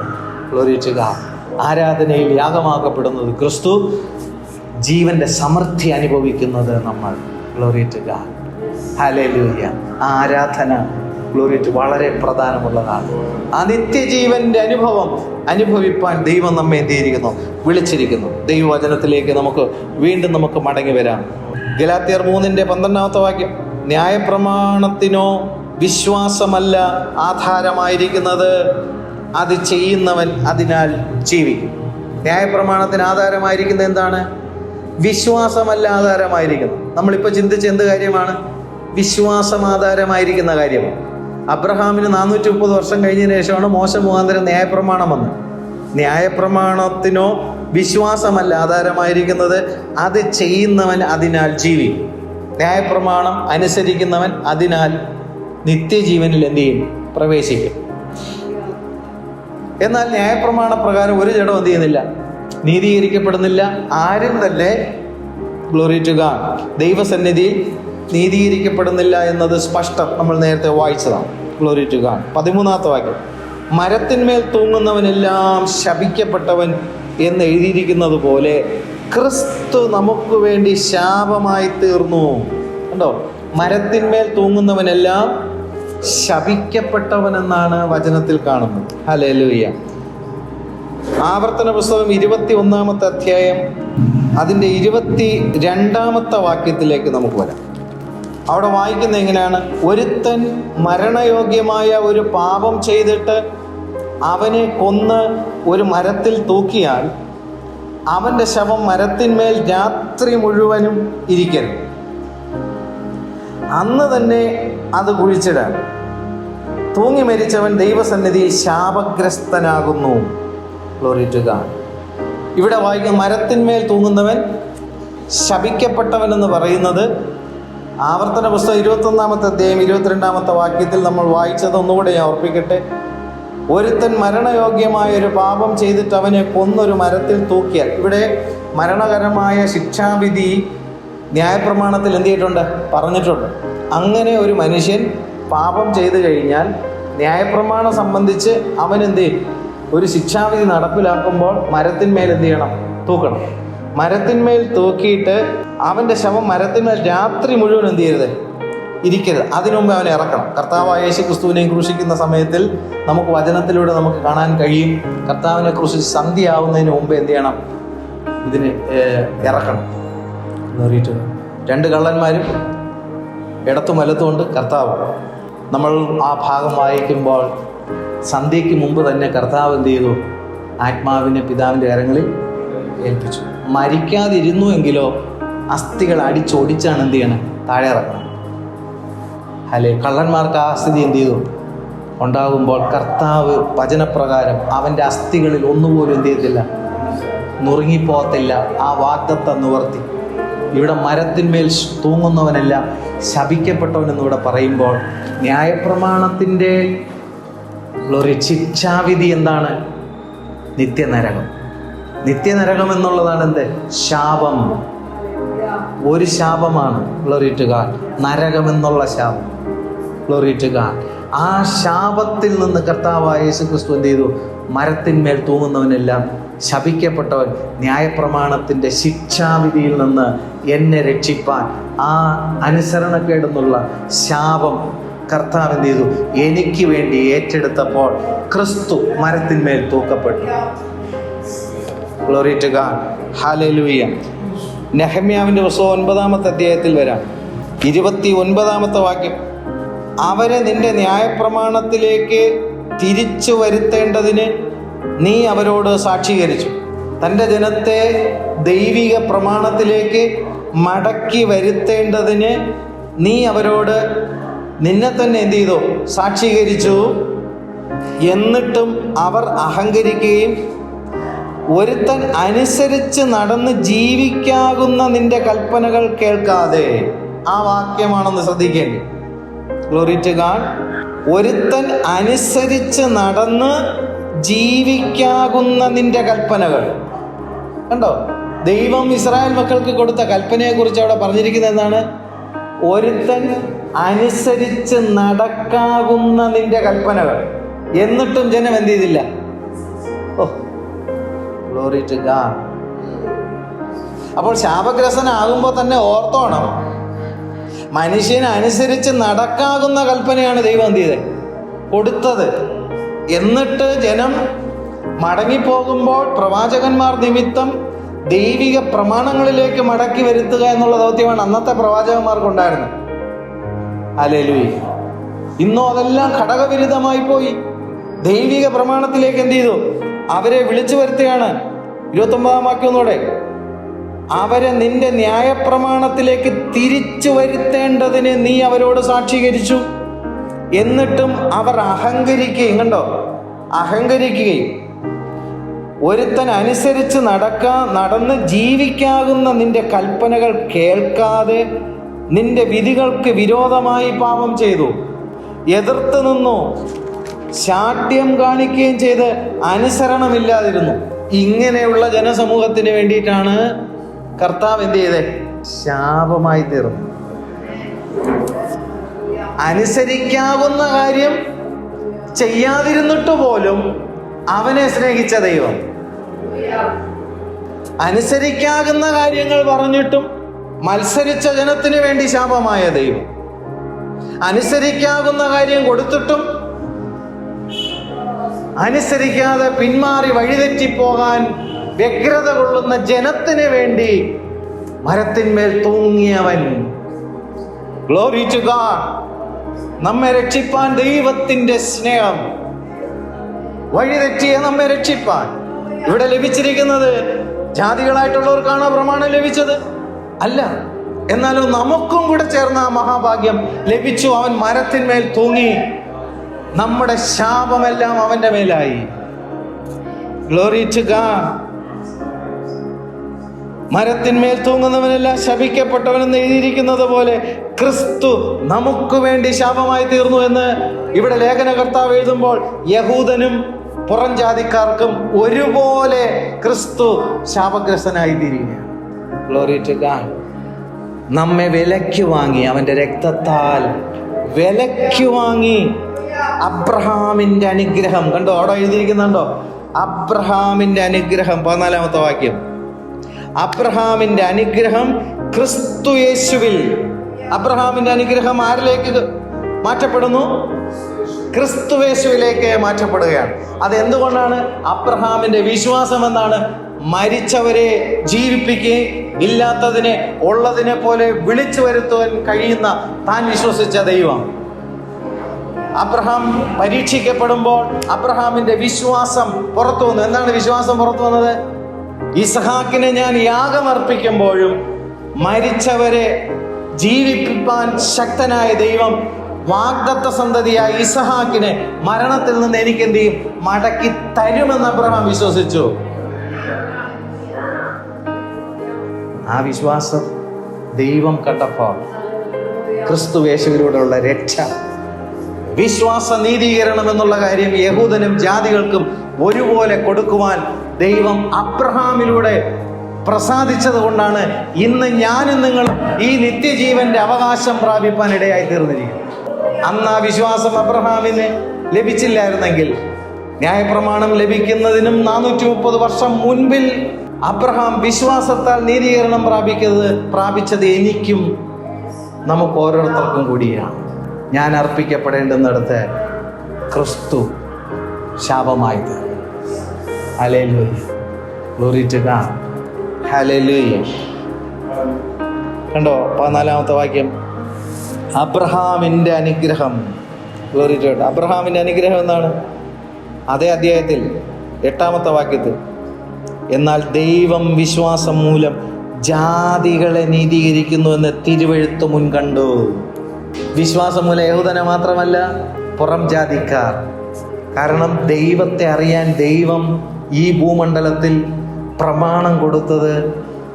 Glory to God. ആരാധനയിൽ യാഗമാക്കപ്പെടുന്നത് ക്രിസ്തു, ജീവൻ്റെ സമൃദ്ധി അനുഭവിക്കുന്നത് നമ്മൾ. Glory to God. ഹല്ലേലൂയ. ആ ആരാധന, ഗ്ലോറി ടു, വളരെ പ്രധാനമുള്ളതാണ്. ആ നിത്യജീവൻ്റെ അനുഭവം അനുഭവിപ്പാൻ ദൈവം നമ്മെ എന്ത് ചെയ്തിരിക്കുന്നു? വിളിച്ചിരിക്കുന്നു. ദൈവവചനത്തിലേക്ക് വീണ്ടും നമുക്ക് മടങ്ങി വരാം. ഗലാത്യർ 3:12 വാക്യം. ന്യായപ്രമാണത്തിനോ വിശ്വാസമല്ല ആധാരമായിരിക്കുന്നത്, അത് ചെയ്യുന്നവൻ അതിനാൽ ജീവിക്കും. ന്യായപ്രമാണത്തിന് ആധാരമായിരിക്കുന്നത് എന്താണ്? വിശ്വാസമല്ല ആധാരമായിരിക്കുന്നത്. നമ്മളിപ്പോൾ ചിന്തിച്ച എന്ത് കാര്യമാണ്? വിശ്വാസം ആധാരമായിരിക്കുന്ന കാര്യമാണ്. അബ്രഹാമിന് 430 വർഷം കഴിഞ്ഞതിന് ശേഷമാണ് മോശ മുഖാന്തരം ന്യായപ്രമാണം വന്നത്. ന്യായപ്രമാണത്തിനോ വിശ്വാസമല്ല ആധാരമായിരിക്കുന്നത്, അത് ചെയ്യുന്നവൻ അതിനാൽ ജീവിക്കും. ന്യായപ്രമാണം അനുസരിക്കുന്നവൻ അതിനാൽ നിത്യജീവനിൽ എന്ത് ചെയ്യും? പ്രവേശിക്കും. എന്നാൽ ന്യായപ്രമാണ പ്രകാരം ഒരു ജഡം എന്ത് ചെയ്യുന്നില്ല? നീതീകരിക്കപ്പെടുന്നില്ല. ആരും തന്നെ, ഗ്ലോറി ടു ഗോഡ്, ദൈവസന്നിധിയിൽ നീതീകരിക്കപ്പെടുന്നില്ല എന്നത് സ്പഷ്ടം. നമ്മൾ നേരത്തെ വായിച്ചതാണ്. Glory to God. 13 വാക്യം. മരത്തിന്മേൽ തൂങ്ങുന്നവനെല്ലാം ശപിക്കപ്പെട്ടവൻ എന്ന് എഴുതിയിരിക്കുന്നത് പോലെ ക്രിസ്തു നമുക്ക് വേണ്ടി ശാപമായി തീർന്നു. കണ്ടോ? മരത്തിന്മേൽ തൂങ്ങുന്നവനെല്ലാം ശപിക്കപ്പെട്ടവനെന്നാണ് വചനത്തിൽ കാണുന്നത്. ഹല്ലേലൂയ. ആവർത്തന പുസ്തകം 21 അധ്യായം അതിൻ്റെ 22 വാക്യത്തിലേക്ക് നമുക്ക് വരാം. അവിടെ വായിക്കുന്നത് എങ്ങനെയാണ്? ഒരുത്തൻ മരണയോഗ്യമായ ഒരു പാപം ചെയ്തിട്ട് അവനെ കൊന്ന് ഒരു മരത്തിൽ തൂക്കിയാൽ അവൻ്റെ ശവം മരത്തിന്മേൽ രാത്രി മുഴുവനും ഇരിക്കരുത്. അന്ന് തന്നെ അത് കുഴിച്ചിടാൻ. തൂങ്ങി മരിച്ചവൻ ദൈവസന്നിധിയിൽ ശാപഗ്രസ്തനാകുന്നു. Glory to God. ഇവിടെ വായിക്കുന്ന മരത്തിന്മേൽ തൂങ്ങുന്നവൻ ശപിക്കപ്പെട്ടവൻ എന്ന് പറയുന്നത് ആവർത്തന പുസ്തകം 21-ാമത്തെ അധ്യായം 22-ാമത്തെ വാക്യത്തിൽ നമ്മൾ വായിച്ചത് ഒന്നുകൂടെ ഞാൻ ഓർപ്പിക്കട്ടെ. ഒരുത്തൻ മരണയോഗ്യമായ ഒരു പാപം ചെയ്തിട്ട് അവനെ കൊന്നൊരു മരത്തിൽ തൂക്കിയാൽ. ഇവിടെ മരണകരമായ ശിക്ഷാവിധി ന്യായപ്രമാണത്തിൽ എന്ത് ചെയ്തിട്ടുണ്ട്? പറഞ്ഞിട്ടുണ്ട്. അങ്ങനെ ഒരു മനുഷ്യൻ പാപം ചെയ്തു കഴിഞ്ഞാൽ ന്യായപ്രമാണം സംബന്ധിച്ച് അവൻ എന്ത് ചെയ്യും? ഒരു ശിക്ഷാവിധി നടപ്പിലാക്കുമ്പോൾ മരത്തിന്മേൽ എന്ത് ചെയ്യണം? തൂക്കണം. മരത്തിന്മേൽ തൂക്കിയിട്ട് അവൻ്റെ ശവം മരത്തിന്മേൽ രാത്രി മുഴുവൻ എന്ത് ചെയ്യരുത്? ഇരിക്കരുത്. അതിനു മുമ്പ് അവനെ ഇറക്കണം. കർത്താവായ യേശു ക്രിസ്തുവിനെ ക്രൂശിക്കുന്ന സമയത്തിൽ നമുക്ക് വചനത്തിലൂടെ നമുക്ക് കാണാൻ കഴിയും, കർത്താവിനെ ക്രൂശിച്ച് സന്ധ്യയാവുന്നതിന് മുമ്പ് എന്ത് ചെയ്യണം? ഇതിന് ഇറക്കണം. രണ്ട് കള്ളന്മാരും ഇടത്തും വലത്തുമുണ്ട് കർത്താവ്. നമ്മൾ ആ ഭാഗം വായിക്കുമ്പോൾ സന്ധ്യയ്ക്ക് മുമ്പ് തന്നെ കർത്താവ് എന്ത് ചെയ്തു? ആത്മാവിനെ പിതാവിൻ്റെ കരങ്ങളിൽ ഏൽപ്പിച്ചു. മരിക്കാതിരുന്നു എങ്കിലോ അസ്ഥികൾ അടിച്ചൊടിച്ചാണ് എന്ത് ചെയ്യണം? താഴെ ഇറക്കണം. അല്ലെ, കള്ളന്മാർക്ക് ആ സ്ഥിതി എന്ത് ചെയ്തു ഉണ്ടാകുമ്പോൾ കർത്താവ് വചനപ്രകാരം അവൻ്റെ അസ്ഥികളിൽ ഒന്നുപോലും എന്ത് ചെയ്യത്തില്ല? നുറുങ്ങിപ്പോകത്തില്ല. ആ വാഗ്ദത്തം നിവർത്തി. ഇവിടെ മരത്തിന്മേൽ തൂങ്ങുന്നവനല്ല ശപിക്കപ്പെട്ടവനെന്നിവിടെ പറയുമ്പോൾ ന്യായപ്രമാണത്തിൻ്റെ ശിക്ഷാവിധി എന്താണ്? നിത്യനരകം. നിത്യനരകം എന്നുള്ളതാണ് എന്ത്? ശാപം. ഒരു ശാപമാണ്. Glory to God. നരകം എന്നുള്ള ശാപം. Glory to God. ആ ശാപത്തിൽ നിന്ന് കർത്താവായ യേശു ക്രിസ്തു എന്ത് ചെയ്തു? മരത്തിന്മേൽ തൂങ്ങുന്നവനെല്ലാം ശപിക്കപ്പെട്ടവൻ. ന്യായപ്രമാണത്തിൻ്റെ ശിക്ഷാവിധിയിൽ നിന്ന് എന്നെ രക്ഷിപ്പാൻ ആ അനുസരണക്കേടെന്നുള്ള ശാപം കർത്താവ് എന്ത് ചെയ്തു? എനിക്ക് വേണ്ടി ഏറ്റെടുത്തപ്പോൾ ക്രിസ്തു മരത്തിന്മേൽ തൂക്കപ്പെട്ടു. Glory to God. ഹല്ലേലൂയ. നെഹമ്യാവിൻ്റെ പുസ്തകം 9-ാമത്തെ അധ്യായത്തിൽ വരാം. 29-ാമത്തെ വാക്യം. അവരെ നിന്റെ ന്യായപ്രമാണത്തിലേക്ക് തിരിച്ചു വരുത്തേണ്ടതിന് നീ അവരോട് സാക്ഷീകരിച്ചു. തൻ്റെ ജനത്തെ ദൈവിക പ്രമാണത്തിലേക്ക് മടക്കി വരുത്തേണ്ടതിന് നീ അവരോട് നിന്നെ തന്നെ എന്ത് ചെയ്തു? സാക്ഷീകരിച്ചു. എന്നിട്ടും അവർ അഹങ്കരിക്കുകയും ഒരുത്തൻ അനുസരിച്ച് നടന്ന് ജീവിക്കാകുന്ന നിന്റെ കൽപ്പനകൾ കേൾക്കാതെ. ആ വാക്യമാണെന്ന് ശ്രദ്ധിക്കേണ്ടത്. Glory to God. ഒരുത്തൻ അനുസരിച്ച് നടന്ന് ജീവിക്കാകുന്ന നിന്റെ കൽപ്പനകൾ. കണ്ടോ? ദൈവം ഇസ്രായേൽ മക്കൾക്ക് കൊടുത്ത കൽപ്പനയെ കുറിച്ച് അവിടെ പറഞ്ഞിരിക്കുന്നത് എന്താണ്? ഒരുത്തൻ അനുസരിച്ച് നടക്കാകുന്ന നിന്റെ കൽപ്പനകൾ. എന്നിട്ടും ജനം എന്ത് ചെയ്തില്ല? Glory to God. അപ്പോൾ ശാപഗ്രസ്തനാകുമ്പോൾ തന്നെ ഓർത്തോണം, മനുഷ്യന് അനുസരിച്ച് നടക്കാകുന്ന കൽപ്പനയാണ് ദൈവം എന്ത് ചെയ്തത്? കൊടുത്തത്. എന്നിട്ട് ജനം മടങ്ങിപ്പോകുമ്പോൾ പ്രവാചകന്മാർ നിമിത്തം ദൈവിക പ്രമാണങ്ങളിലേക്ക് മടക്കി വരുത്തുക എന്നുള്ള ദൗത്യമാണ് അന്നത്തെ പ്രവാചകന്മാർക്കുണ്ടായിരുന്നത്. ഹല്ലേലൂയ. ഇന്നോ അതെല്ലാം ഘടകവിരുദ്ധമായി പോയി. ദൈവിക പ്രമാണത്തിലേക്ക് എന്ത് ചെയ്തു? അവരെ വിളിച്ചു വരുത്തുകയാണ്. 29-ാം വാക്യം ഒന്നുകൂടെ. അവരെ നിന്റെ ന്യായപ്രമാണത്തിലേക്ക് തിരിച്ചു വരുത്തേണ്ടതിന് നീ അവരോട് സാക്ഷീകരിച്ചു. എന്നിട്ടും അവർ അഹങ്കരിക്കുകയും, കണ്ടോ, അഹങ്കരിക്കുകയും ഒരുത്തൻ അനുസരിച്ച് നടന്ന് ജീവിക്കാകുന്ന നിന്റെ കൽപ്പനകൾ കേൾക്കാതെ നിന്റെ വിധികൾക്ക് വിരോധമായി പാപം ചെയ്തു, എതിർത്ത് നിന്നു, ശാഠ്യം കാണിക്കുകയും ചെയ്ത് അനുസരണമില്ലാതിരുന്നു. ഇങ്ങനെയുള്ള ജനസമൂഹത്തിന് വേണ്ടിയിട്ടാണ് കർത്താവ് എന്ത് ചെയ്തേ? ശാപമായി തീർന്നു. അനുസരിക്കാവുന്ന കാര്യം ചെയ്യാതിരുന്നിട്ട് പോലും അവനെ സ്നേഹിച്ച ദൈവം, അനുസരിക്കാകുന്ന കാര്യങ്ങൾ പറഞ്ഞിട്ടും മത്സരിച്ച ജനത്തിന് വേണ്ടി ശാപമായ ദൈവം, അനുസരിക്കാകുന്ന കാര്യം കൊടുത്തിട്ടും അനുസരിക്കാതെ പിന്മാറി വഴിതെറ്റിപ്പോകാൻ വ്യഗ്രത കൊള്ളുന്ന ജനത്തിന് വേണ്ടി മരത്തിന്മേൽ തൂങ്ങിയവൻ. Glory to God. നമ്മെ രക്ഷിപ്പാൻ ദൈവത്തിന്റെ സ്നേഹം, വഴിതെറ്റിയെ നമ്മെ രക്ഷിപ്പാൻ. ഇവിടെ ലഭിച്ചിരിക്കുന്നത് ജാതികളായിട്ടുള്ളവർക്കാണ് പ്രമാണം ലഭിച്ചത് അല്ല, എന്നാലും നമുക്കും കൂടെ ചേർന്ന ആ മഹാഭാഗ്യം ലഭിച്ചു. അവൻ മരത്തിന്മേൽ തൂങ്ങി, നമ്മുടെ ശാപമെല്ലാം അവന്റെ മേലായി. Glory to God. മരത്തിന്മേൽ തൂങ്ങുന്നവനെല്ലാം ശപിക്കപ്പെട്ടവനെന്ന് എഴുതിയിരിക്കുന്നത് പോലെ ക്രിസ്തു നമുക്ക് വേണ്ടി ശാപമായി തീർന്നു എന്ന് ഇവിടെ ലേഖനകർത്താവ് എഴുതുമ്പോൾ യഹൂദനും പുറം ജാതിക്കാർക്കും ഒരുപോലെ ക്രിസ്തു ശാപഗ്രസ്തനായി തീരുകയാണ്. Glory to God. നമ്മെ വിലയ്ക്ക് വാങ്ങി, അവന്റെ രക്തത്താൽ വിലയ്ക്ക് വാങ്ങി. അബ്രഹാമിന്റെ അനുഗ്രഹം കണ്ടോ, അവിടെ എഴുതിയിരിക്കുന്നുണ്ടോ? അബ്രഹാമിന്റെ അനുഗ്രഹം, 14-ാമത്തെ വാക്യം. അബ്രഹാമിന്റെ അനുഗ്രഹം ക്രിസ്തു യേശുവിൽ. അബ്രഹാമിന്റെ അനുഗ്രഹം ആരിലേക്ക് മാറ്റപ്പെടുന്നു? ക്രിസ്തുവേശുവിലേക്ക് മാറ്റപ്പെടുകയാണ്. അതെന്തുകൊണ്ടാണ്? അബ്രഹാമിന്റെ വിശ്വാസം എന്താണ്? മരിച്ചവരെ ജീവിപ്പിക്കുകയും ഇല്ലാത്തതിനെ ഉള്ളതിനെ പോലെ വിളിച്ചു വരുത്തുവാൻ കഴിയുന്ന താൻ വിശ്വസിച്ച ദൈവം. അബ്രഹാം പരീക്ഷിക്കപ്പെടുമ്പോൾ അബ്രഹാമിന്റെ വിശ്വാസം പുറത്തു വന്നു. എന്താണ് വിശ്വാസം പുറത്തു വന്നത്? ഇസ്ഹാക്കിനെ ഞാൻ യാഗമർപ്പിക്കുമ്പോഴും മരിച്ചവരെ ജീവിപ്പിക്കാൻ ശക്തനായ ദൈവം വാഗ്ദത്ത സന്തതിയായ ഇസ്ഹാക്കിനെ മരണത്തിൽ നിന്ന് എനിക്ക് എന്ത് ചെയ്യും? മടക്കി തരുമെന്ന് അബ്രഹാം വിശ്വസിച്ചു. ആ വിശ്വാസം ദൈവം കണ്ടപ്പോൾ ക്രിസ്തുവേശുവിലൂടെയുള്ള രക്ഷ, വിശ്വാസ നീതീകരണം എന്നുള്ള കാര്യം യഹൂദനും ജാതികൾക്കും ഒരുപോലെ കൊടുക്കുവാൻ ദൈവം അബ്രഹാമിലൂടെ പ്രസാദിച്ചത് കൊണ്ടാണ് ഇന്ന് ഞാനും നിങ്ങൾ ഈ നിത്യജീവന്റെ അവകാശം പ്രാപിപ്പാൻ ഇടയായി തീർന്നിരിക്കുന്നത്. അന്ന് ആ വിശ്വാസം അബ്രഹാമിന് ലഭിച്ചില്ലായിരുന്നെങ്കിൽ, ന്യായപ്രമാണം ലഭിക്കുന്നതിനും 430 വർഷം മുൻപിൽ അബ്രഹാം വിശ്വാസത്താൽ നീതീകരണം പ്രാപിച്ചത് എനിക്കും നമുക്ക് ഓരോരുത്തർക്കും കൂടിയാണ്. ഞാൻ അർപ്പിക്കപ്പെടേണ്ടുന്നിടത്ത് ക്രിസ്തു ശാപമായത്. ഹല്ലേലൂയ, ഗ്ലോറി ടു ഗോഡ്, ഹല്ലേലൂയ. കണ്ടോ 14-ാമത്തെ വാക്യം. അബ്രഹാമിന്റെ അനുഗ്രഹം, ഗ്ലോറി ടു ഗോഡ്. അബ്രഹാമിന്റെ അനുഗ്രഹം എന്താണ്? അതേ അധ്യായത്തിൽ 8-ാമത്തെ വാക്യത്തിൽ, എന്നാൽ ദൈവം വിശ്വാസം മൂലം ജാതികളെ നീതീകരിക്കുന്നു എന്ന് തിരുവെഴുത്ത് മുൻകണ്ടു. വിശ്വാസം മൂലം യഹൂദനെ മാത്രമല്ല, പുറം ജാതിക്കാർ. കാരണം ദൈവത്തെ അറിയാൻ ദൈവം ഈ ഭൂമണ്ഡലത്തിൽ പ്രമാണം കൊടുത്തത്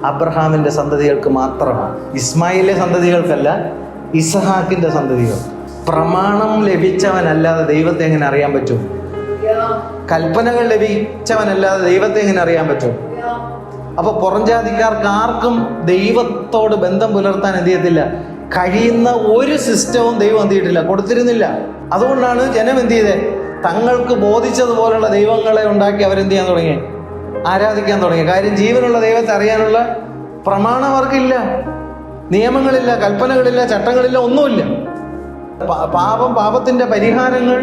അബ്രഹാമിന്റെ സന്തതികൾക്ക് മാത്രമാണ്. ഇസ്മായിലിന്റെ സന്തതികൾക്കല്ല, ഇസ്ഹാക്കിന്റെ സന്തതികൾ. പ്രമാണം ലഭിച്ചവനല്ലാതെ ദൈവത്തെ എങ്ങനെ അറിയാൻ പറ്റും? കൽപ്പനകൾ ലഭിച്ചവനല്ലാതെ ദൈവത്തെ എങ്ങനെ അറിയാൻ പറ്റും? അപ്പൊ പുറംജാതിക്കാർക്ക് ആർക്കും ദൈവത്തോട് ബന്ധം പുലർത്താൻ എന്ത് ചെയ്യത്തില്ല, കഴിയുന്ന ഒരു സിസ്റ്റവും ദൈവം എന്ത് ചെയ്തിട്ടില്ല, കൊടുത്തിരുന്നില്ല. അതുകൊണ്ടാണ് ജനം എന്ത് ചെയ്തേ, തങ്ങൾക്ക് ബോധിച്ചതുപോലുള്ള ദൈവങ്ങളെ ഉണ്ടാക്കി അവരെന്ത് ചെയ്യാൻ തുടങ്ങി, ആരാധിക്കാൻ തുടങ്ങി. കാര്യം ജീവനുള്ള ദൈവത്തെ അറിയാനുള്ള പ്രമാണം അവർക്കില്ല, നിയമങ്ങളില്ല, കൽപ്പനകളില്ല, ചട്ടങ്ങളില്ല, ഒന്നുമില്ല. പാപത്തിന്റെ പരിഹാരങ്ങൾ,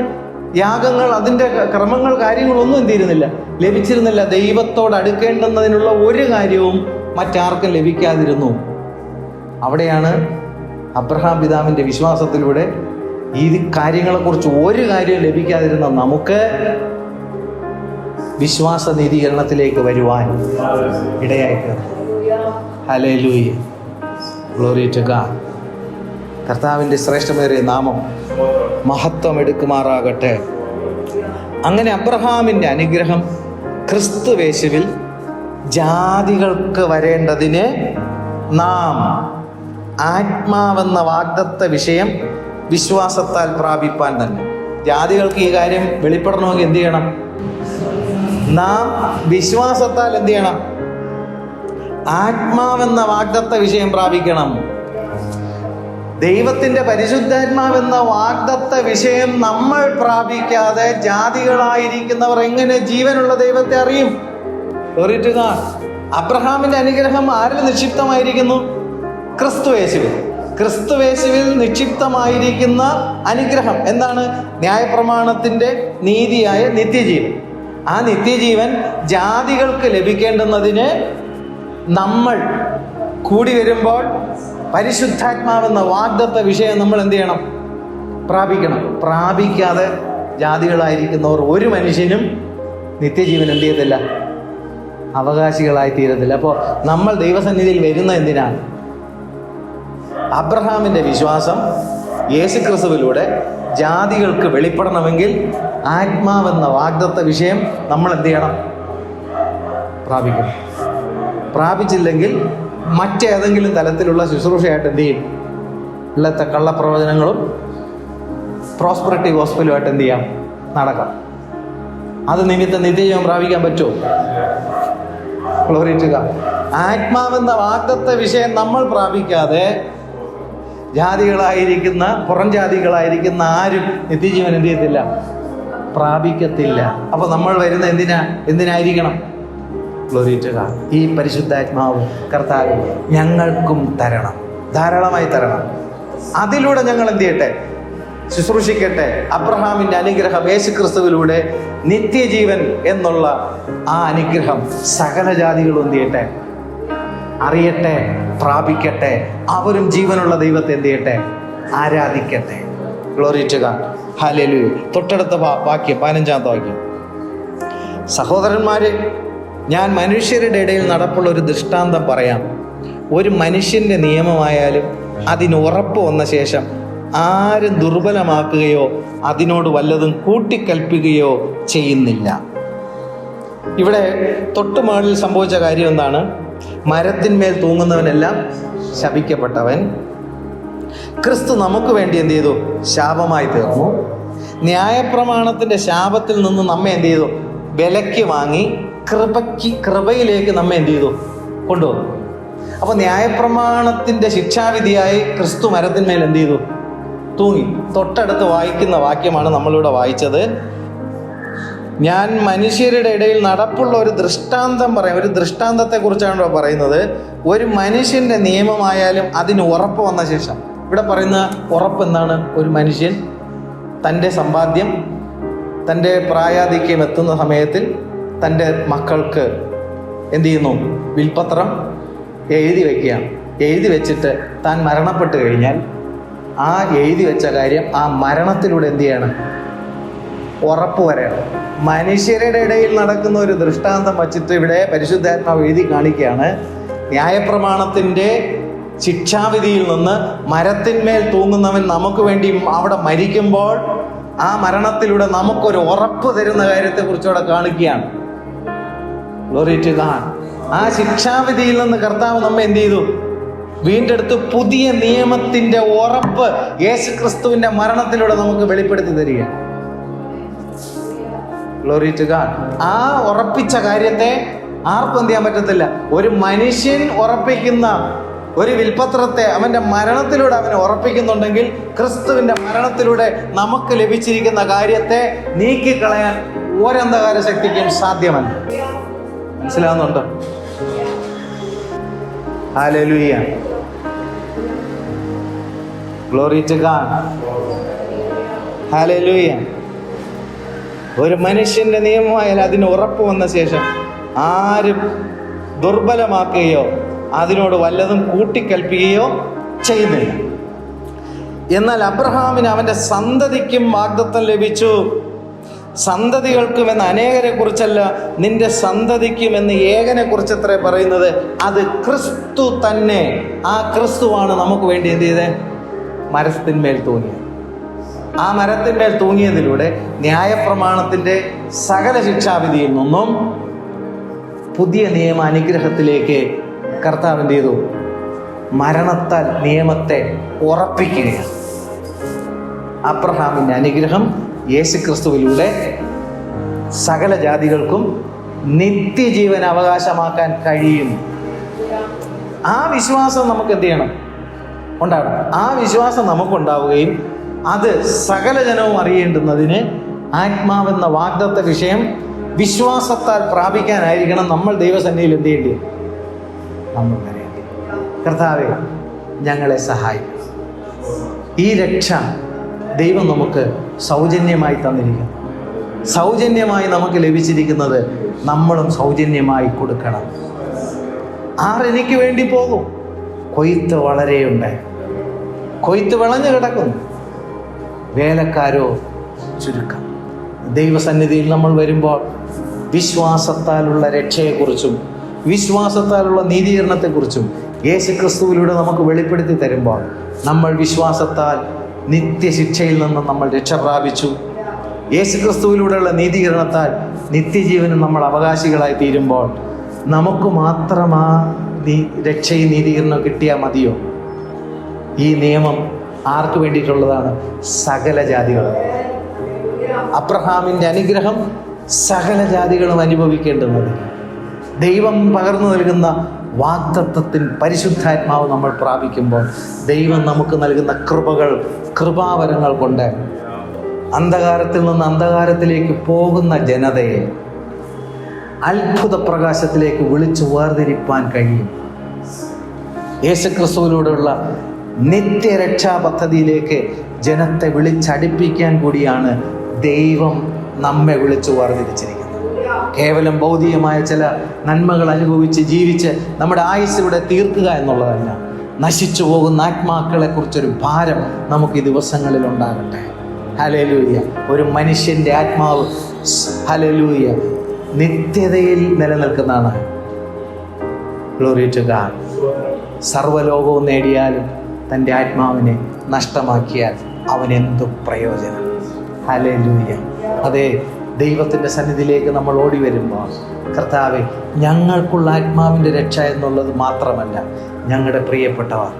യാഗങ്ങൾ, അതിൻ്റെ ക്രമങ്ങൾ, കാര്യങ്ങളൊന്നും എന്തിരുന്നില്ല, ലഭിച്ചിരുന്നില്ല. ദൈവത്തോട് അടുക്കേണ്ടുന്നതിനുള്ള ഒരു കാര്യവും മറ്റാർക്കും ലഭിക്കാതിരുന്നു. അവിടെയാണ് അബ്രഹാം പിതാവിൻ്റെ വിശ്വാസത്തിലൂടെ ഈ കാര്യങ്ങളെക്കുറിച്ച് ഒരു കാര്യവും ലഭിക്കാതിരുന്ന നമുക്ക് വിശ്വാസ നീതീകരണത്തിലേക്ക് വരുവാൻ ഇടയായിത്തീർന്നു. ഹല്ലേലൂയ, ഗ്ലോറി ടു ഗോഡ്. കർത്താവിൻ്റെ ശ്രേഷ്ഠമേറിയ നാമം മഹത്വം എടുക്കുമാറാകട്ടെ. അങ്ങനെ അബ്രഹാമിൻ്റെ അനുഗ്രഹം ക്രിസ്തുവേശുവിൽ ജാതികൾക്ക് വരേണ്ടതിന് നാം ആത്മാവെന്ന വാഗ്ദത്ത വിഷയം വിശ്വാസത്താൽ പ്രാപിപ്പാൻ തന്നെ. ജാതികൾക്ക് ഈ കാര്യം വെളിപ്പെടണമെങ്കിൽ എന്ത് ചെയ്യണം? നാം വിശ്വാസത്താൽ എന്ത് ചെയ്യണം? ആത്മാവെന്ന വാഗ്ദത്ത വിഷയം പ്രാപിക്കണം. ദൈവത്തിന്റെ പരിശുദ്ധാത്മാവെന്ന വാഗ്ദത്ത വിഷയം നമ്മൾ പ്രാപിക്കാതെ ജാതികളായിരിക്കുന്നവർ എങ്ങനെ ജീവനുള്ള ദൈവത്തെ അറിയും? Glory to God. അബ്രഹാമിന്റെ അനുഗ്രഹം ആരിൽ നിക്ഷിപ്തമായിരിക്കുന്നു? ക്രിസ്തുവേശുവിൽ. ക്രിസ്തുവേശുവിൽ നിക്ഷിപ്തമായിരിക്കുന്ന അനുഗ്രഹം എന്താണ്? ന്യായപ്രമാണത്തിന്റെ നീതിയായ നിത്യജീവൻ. ആ നിത്യജീവൻ ജാതികൾക്ക് ലഭിക്കേണ്ടുന്നതിന് നമ്മൾ കൂടി വരുമ്പോൾ പരിശുദ്ധാത്മാവെന്ന വാഗ്ദത്ത വിഷയം നമ്മൾ എന്ത് ചെയ്യണം? പ്രാപിക്കണം. പ്രാപിക്കാതെ ജാതികളായിരിക്കുന്നവർ ഒരു മനുഷ്യനും നിത്യജീവൻ എന്ത് ചെയ്യത്തില്ല, അവകാശികളായി തീരത്തില്ല. അപ്പോൾ നമ്മൾ ദൈവസന്നിധിയിൽ വരുന്ന എന്തിനാണ്? അബ്രഹാമിൻ്റെ വിശ്വാസം യേശുക്രിസ്തുവിലൂടെ ജാതികൾക്ക് വെളിപ്പെടണമെങ്കിൽ ആത്മാവെന്ന വാഗ്ദത്ത വിഷയം നമ്മൾ എന്ത് ചെയ്യണം? പ്രാപിക്കണം. പ്രാപിച്ചില്ലെങ്കിൽ മറ്റേതെങ്കിലും തലത്തിലുള്ള ശുശ്രൂഷയായിട്ട് എന്ത് ചെയ്യും? ഇല്ലത്തെ കള്ളപ്രവചനങ്ങളും പ്രോസ്പെറിറ്റി ഗോസ്പലുമായിട്ട് എന്ത് ചെയ്യാം? നടക്കാം. അത് നിമിത്തം നിത്യജീവൻ പ്രാപിക്കാൻ പറ്റുമോ? Glory to God. ആത്മാവെന്ന വാഗ്ദത്ത വിഷയം നമ്മൾ പ്രാപിക്കാതെ ജാതികളായിരിക്കുന്ന പുറം ജാതികളായിരിക്കുന്ന ആരും നിത്യജീവൻ എന്ത് ചെയ്യത്തില്ല? പ്രാപിക്കത്തില്ല. അപ്പൊ നമ്മൾ വരുന്ന എന്തിനായിരിക്കണം? Glory to God. ഈ പരിശുദ്ധാത്മാവ് കർത്താവ് ഞങ്ങൾക്കും തരണം, ധാരാളമായി തരണം. അതിലൂടെ ഞങ്ങൾ എന്ത് ചെയ്യട്ടെ? ശുശ്രൂഷിക്കട്ടെ. അബ്രഹാമിന്റെ അനുഗ്രഹം യേശുക്രിസ്തുവിലൂടെ നിത്യജീവൻ എന്നുള്ള ആ അനുഗ്രഹം സകല ജാതികളും എന്ത് ചെയ്യട്ടെ? അറിയട്ടെ, പ്രാപിക്കട്ടെ. അവരും ജീവനുള്ള ദൈവത്തെ എന്ത് ചെയ്യട്ടെ? ആരാധിക്കട്ടെ. Glory to God. ഹല്ലേലൂയ. തൊട്ടടുത്ത വാക്യം, 15-ാമത്തെ വാക്യം. സഹോദരന്മാരെ, ഞാൻ മനുഷ്യരുടെ ഇടയിൽ നടപ്പുള്ള ഒരു ദൃഷ്ടാന്തം പറയാം. ഒരു മനുഷ്യന്റെ നിയമമായാലും അതിന് ഉറപ്പ് വന്ന ശേഷം ആരും ദുർബലമാക്കുകയോ അതിനോട് വല്ലതും കൂട്ടിക്കൽപ്പിക്കുകയോ ചെയ്യുന്നില്ല. ഇവിടെ തൊട്ടുമുകളിൽ സംഭവിച്ച കാര്യം എന്താണ്? മരത്തിന്മേൽ തൂങ്ങുന്നവനെല്ലാം ശപിക്കപ്പെട്ടവൻ. ക്രിസ്തു നമുക്ക് വേണ്ടി എന്ത് ചെയ്തു? ശാപമായി തീർന്നു. ന്യായപ്രമാണത്തിന്റെ ശാപത്തിൽ നിന്ന് നമ്മെ എന്ത് ചെയ്തു? വിലയ്ക്ക് വാങ്ങി കൃപയിലേക്ക് നമ്മെ എന്ത് ചെയ്തു? കൊണ്ടുവന്നു. അപ്പൊ ന്യായപ്രമാണത്തിന്റെ ശിക്ഷാവിധിയായി ക്രിസ്തു മരത്തിന്മേൽ എന്ത് ചെയ്തു? തൂങ്ങി. തൊട്ടടുത്ത് വായിക്കുന്ന വാക്യമാണ് നമ്മളിവിടെ വായിച്ചത്. ഞാൻ മനുഷ്യരുടെ ഇടയിൽ നടപ്പുള്ള ഒരു ദൃഷ്ടാന്തം പറയാം. ഒരു ദൃഷ്ടാന്തത്തെ കുറിച്ചാണ് പറയുന്നത്. ഒരു മനുഷ്യന്റെ നിയമമായാലും അതിന് ഉറപ്പ് വന്ന ശേഷം, ഇവിടെ പറയുന്ന ഉറപ്പ് എന്താണ്? ഒരു മനുഷ്യൻ തൻ്റെ സമ്പാദ്യം, തൻ്റെ പ്രായാധിക്യം എത്തുന്ന സമയത്തിൽ തൻ്റെ മക്കൾക്ക് എന്ത് ചെയ്യുന്നു? വിൽപത്രം എഴുതി വയ്ക്കുകയാണ്. എഴുതി വെച്ചിട്ട് താൻ മരണപ്പെട്ട് കഴിഞ്ഞാൽ ആ എഴുതി വെച്ച കാര്യം ആ മരണത്തിലൂടെ എന്ത് ചെയ്യണം? ഉറപ്പ് വരെയാണ്. മനുഷ്യരുടെ ഇടയിൽ നടക്കുന്ന ഒരു ദൃഷ്ടാന്തം വച്ചിട്ട് ഇവിടെ പരിശുദ്ധാത്മാവ് എഴുതി കാണിക്കുകയാണ്. ന്യായപ്രമാണത്തിൻ്റെ ശിക്ഷാവിധിയിൽ നിന്ന് മരത്തിന്മേൽ തൂങ്ങുന്നവൻ നമുക്ക് വേണ്ടി അവിടെ മരിക്കുമ്പോൾ ആ മരണത്തിലൂടെ നമുക്കൊരു ഉറപ്പ് തരുന്ന കാര്യത്തെക്കുറിച്ച് അവിടെ കാണിക്കുകയാണ്. Glory to God. ആ ശിക്ഷാവിധിയിൽ നിന്ന് കർത്താവ് നമ്മെ എന്ത് ചെയ്തു? വീണ്ടെടുത്ത് പുതിയ നിയമത്തിന്റെ ഉറപ്പ് യേശുക്രിസ്തുവിന്റെ മരണത്തിലൂടെ നമുക്ക് വെളിപ്പെടുത്തി തരികയാണ്. Glory to God. ആ ഉറപ്പിച്ച കാര്യത്തെ ആർക്കും എന്ത് ചെയ്യാൻ പറ്റത്തില്ല. ഒരു മനുഷ്യൻ ഉറപ്പിക്കുന്ന ഒരു വിൽപത്രത്തെ അവന്റെ മരണത്തിലൂടെ അവൻ ഉറപ്പിക്കുന്നുണ്ടെങ്കിൽ ക്രിസ്തുവിന്റെ മരണത്തിലൂടെ നമുക്ക് ലഭിച്ചിരിക്കുന്ന കാര്യത്തെ നീക്കിക്കളയാൻ ഒരന്ധകാര ശക്തിക്കും സാധ്യമല്ല. മനസ്സിലാവുന്നുണ്ടോ? ഹല്ലേലൂയ. Glory to God. ഹല്ലേലൂയ. ഒരു മനുഷ്യന്റെ നിയമമായാൽ അതിന് ഉറപ്പ് വന്ന ശേഷം ആരും ദുർബലമാക്കുകയോ അതിനോട് വല്ലതും കൂട്ടിക്കൽപ്പിക്കുകയോ ചെയ്യുന്നില്ല. എന്നാൽ അബ്രഹാമിന് അവന്റെ സന്തതിക്കും വാഗ്ദത്തം ലഭിച്ചു. സന്തതികൾക്കും എന്ന അനേകരെ കുറിച്ചല്ല, നിന്റെ സന്തതിക്കും എന്ന് ഏകനെ കുറിച്ചത്രേ പറയുന്നത്. അത് ക്രിസ്തു തന്നെ. ആ ക്രിസ്തുവാണ് നമുക്ക് വേണ്ടി എന്ത് ചെയ്തേ? മരത്തിന്മേൽ തൂങ്ങിയത്. ആ മരത്തിന്മേൽ തൂങ്ങിയതിലൂടെ ന്യായപ്രമാണത്തിന്റെ സകല ശിക്ഷാവിധിയിൽ നിന്നും പുതിയ നിയമ അനുഗ്രഹത്തിലേക്ക് കർത്താവ് എന്ത് ചെയ്തു? മരണത്താൽ നിയമത്തെ ഉറപ്പിക്കുകയാണ്. അബ്രഹാമിന്റെ അനുഗ്രഹം യേശുക്രിസ്തുവിലൂടെ സകല ജാതികൾക്കും നിത്യജീവൻ അവകാശമാക്കാൻ കഴിയും. ആ വിശ്വാസം നമുക്ക് എന്ത് ചെയ്യണം? ഉണ്ടാകണം. ആ വിശ്വാസം നമുക്കുണ്ടാവുകയും അത് സകല ജനവും അറിയേണ്ടുന്നതിന് ആത്മാവെന്ന വാഗ്ദത്ത വിഷയം വിശ്വാസത്താൽ പ്രാപിക്കാനായിരിക്കണം നമ്മൾ ദൈവസന്നിധിയിൽ എന്ത് ചെയ്യേണ്ടി? നമ്മൾ അറിയേണ്ടി. കർത്താവേ, ഞങ്ങളെ സഹായിക്കും. ഈ രക്ഷ ദൈവം നമുക്ക് സൗജന്യമായി തന്നിരിക്കുന്നു. സൗജന്യമായി നമുക്ക് ലഭിച്ചിരിക്കുന്നത് നമ്മളും സൗജന്യമായി കൊടുക്കണം. ആരെനിക്ക് വേണ്ടി പോകും? കൊയ്ത്ത് വളരെയുണ്ട്, കൊയ്ത്ത് വിളഞ്ഞു കിടക്കുന്നു, വേലക്കാരോ ചുരുക്കം. ദൈവസന്നിധിയിൽ നമ്മൾ വരുമ്പോൾ വിശ്വാസത്താലുള്ള രക്ഷയെക്കുറിച്ചും വിശ്വാസത്താലുള്ള നീതീകരണത്തെക്കുറിച്ചും യേശുക്രിസ്തുവിലൂടെ നമുക്ക് വെളിപ്പെടുത്തി തരുമ്പോൾ നമ്മൾ വിശ്വാസത്താൽ നിത്യശിക്ഷയിൽ നിന്ന് നമ്മൾ രക്ഷ പ്രാപിച്ചു. യേശുക്രിസ്തുവിലൂടെയുള്ള നീതീകരണത്താൽ നിത്യജീവനും നമ്മൾ അവകാശികളായി തീരുമ്പോൾ നമുക്ക് മാത്രമാ രക്ഷയും നീതീകരണം കിട്ടിയാൽ മതിയോ? ഈ നിയമം ആർക്ക് വേണ്ടിയിട്ടുള്ളതാണ്? സകല ജാതികളും. അബ്രഹാമിൻ്റെ അനുഗ്രഹം സകല ജാതികളും അനുഭവിക്കേണ്ടുന്നത്. ദൈവം പകർന്നു നൽകുന്ന വാഗ്ദത്തത്തിൻ പരിശുദ്ധാത്മാവ് നമ്മൾ പ്രാപിക്കുമ്പോൾ ദൈവം നമുക്ക് നൽകുന്ന കൃപാവരങ്ങൾ കൊണ്ട് അന്ധകാരത്തിൽ നിന്ന് അന്ധകാരത്തിലേക്ക് പോകുന്ന ജനതയെ അത്ഭുത പ്രകാശത്തിലേക്ക് വിളിച്ചു വേർതിരിപ്പാൻ കഴിയും. യേശുക്രിസ്തുവിലൂടെയുള്ള നിത്യരക്ഷാ പദ്ധതിയിലേക്ക് ജനത്തെ വിളിച്ചടിപ്പിക്കാൻ കൂടിയാണ് ദൈവം നമ്മെ വിളിച്ചു വേർതിരിച്ചിരിക്കുന്നത്. കേവലം ഭൗതികമായ ചില നന്മകൾ അനുഭവിച്ച് ജീവിച്ച് നമ്മുടെ ആയുസ് ഇവിടെ തീർക്കുക എന്നുള്ളതല്ല. നശിച്ചു പോകുന്ന ആത്മാക്കളെ കുറിച്ചൊരു ഭാരം നമുക്ക് ഈ ദിവസങ്ങളിൽ ഉണ്ടാകട്ടെ. ഹല്ലേലൂയ. ഒരു മനുഷ്യൻ്റെ ആത്മാവ് ഹല്ലേലൂയ നിത്യതയിൽ നിലനിൽക്കുന്നതാണ്. Glory to God. സർവ്വലോകവും നേടിയാലും തൻ്റെ ആത്മാവിനെ നഷ്ടമാക്കിയാൽ അവനെന്തു പ്രയോജനം? ഹല്ലേലൂയ. അതേ, ദൈവത്തിൻ്റെ സന്നിധിയിലേക്ക് നമ്മൾ ഓടി വരുമ്പോൾ കർത്താവേ, ഞങ്ങൾക്കുള്ള ആത്മാവിൻ്റെ രക്ഷ എന്നുള്ളത് മാത്രമല്ല, ഞങ്ങളുടെ പ്രിയപ്പെട്ടവർ,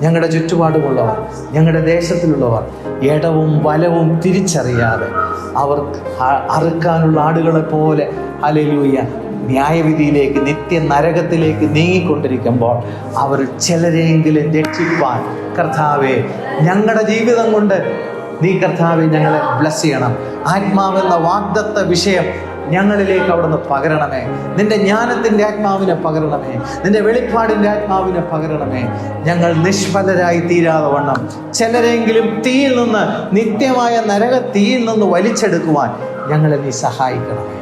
ഞങ്ങളുടെ ചുറ്റുപാടുമുള്ളവർ, ഞങ്ങളുടെ ദേശത്തിലുള്ളവർ ഇടവും വലവും തിരിച്ചറിയാതെ അവർ അറുക്കാനുള്ള ആടുകളെ പോലെ ഹല്ലേലൂയ ന്യായവിധിയിലേക്ക് നിത്യ നരകത്തിലേക്ക് നീങ്ങിക്കൊണ്ടിരിക്കുമ്പോൾ അവർ ചിലരെങ്കിലും രക്ഷിപ്പാൻ കർത്താവേ ഞങ്ങളുടെ ജീവിതം കൊണ്ട് നീ കർത്താവെ ഞങ്ങളെ ബ്ലസ് ചെയ്യണം. ആത്മാവെന്ന വാഗ്ദത്ത വിഷയം ഞങ്ങളിലേക്ക് അവിടുന്ന് പകരണമേ. നിന്റെ ജ്ഞാനത്തിൻ്റെ ആത്മാവിനെ പകരണമേ. നിന്റെ വെളിപ്പാടിൻ്റെ ആത്മാവിനെ പകരണമേ. ഞങ്ങൾ നിഷ്ഫലരായി തീരാതെ വണ്ണം ചിലരെങ്കിലും തീയിൽ നിന്ന്, നിത്യമായ നരക തീയിൽ നിന്ന് വലിച്ചെടുക്കുവാൻ ഞങ്ങളെ നീ സഹായിക്കണമേ.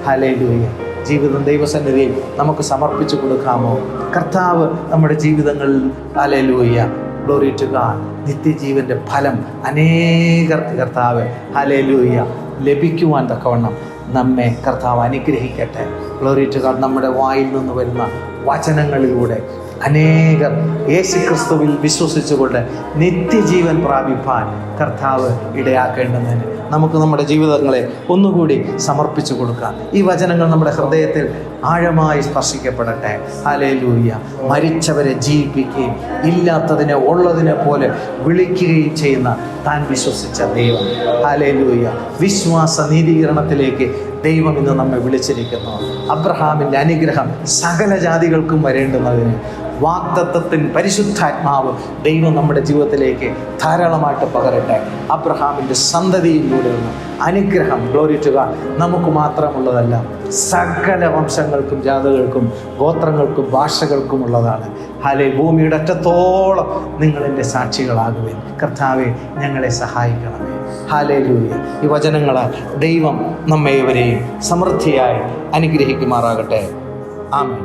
ഹല്ലേലൂയ. ജീവിതം ദൈവസന്നിധിയിൽ നമുക്ക് സമർപ്പിച്ചു കൊടുക്കാമോ? കർത്താവ് നമ്മുടെ ജീവിതങ്ങളിൽ ഹല്ലേലൂയ ഗ്ലോറി ടു ഗോഡ് നിത്യജീവൻ്റെ ഫലം അനേകർക്ക് കർത്താവ് ഹല്ലേലൂയ ലഭിക്കുവാൻ തക്കവണ്ണം നമ്മെ കർത്താവ് അനുഗ്രഹിക്കട്ടെ. Glory to God. നമ്മുടെ വായിൽ നിന്ന് വരുന്ന വചനങ്ങളിലൂടെ അനേകർ യേശുക്രിസ്തുവിൽ വിശ്വസിച്ചുകൊണ്ട് നിത്യജീവൻ പ്രാപിപ്പാൻ കർത്താവ് ഇടയാക്കേണ്ടതിന് നമുക്ക് നമ്മുടെ ജീവിതങ്ങളെ ഒന്നുകൂടി സമർപ്പിച്ചു കൊടുക്കാം. ഈ വചനങ്ങൾ നമ്മുടെ ഹൃദയത്തിൽ ആഴമായി സ്പർശിക്കപ്പെടട്ടെ. ഹല്ലേലൂയ. മരിച്ചവരെ ജീവിപ്പിക്കുകയും ഇല്ലാത്തതിനെ ഉള്ളതിനെ പോലെ വിളിക്കുകയും ചെയ്യുന്ന താൻ വിശ്വസിച്ച ദൈവം. ഹല്ലേലൂയ. വിശ്വാസ നീതീകരണത്തിലേക്ക് ദൈവം ഇന്ന് നമ്മെ വിളിച്ചിരിക്കുന്നു. അബ്രഹാമിൻ്റെ അനുഗ്രഹം സകല ജാതികൾക്കും വരേണ്ടുന്നതിന് വാഗ്ദത്തത്തിൻ പരിശുദ്ധാത്മാവ് ദൈവം നമ്മുടെ ജീവിതത്തിലേക്ക് ധാരാളമായിട്ട് പകരട്ടെ. അബ്രഹാമിൻ്റെ സന്തതിയിലൂടെയുള്ള അനുഗ്രഹം ഗ്ലോറി ടു ഗോഡ് നമുക്ക് മാത്രമുള്ളതല്ല, സകല വംശങ്ങൾക്കും ജാതികൾക്കും ഗോത്രങ്ങൾക്കും ഭാഷകൾക്കും ഉള്ളതാണ്. ഹല്ലേലൂയ. ഭൂമിയുടെ അറ്റത്തോളം നിങ്ങൾ എൻ്റെ സാക്ഷികളാകുവേൻ. കർത്താവെ ഞങ്ങളെ സഹായിക്കണമേ. ഹല്ലേലൂയ. ഈ വചനങ്ങളാൽ ദൈവം നമ്മെ ഇവരെയും സമൃദ്ധിയായി അനുഗ്രഹിക്കുമാറാകട്ടെ. ആമേൻ.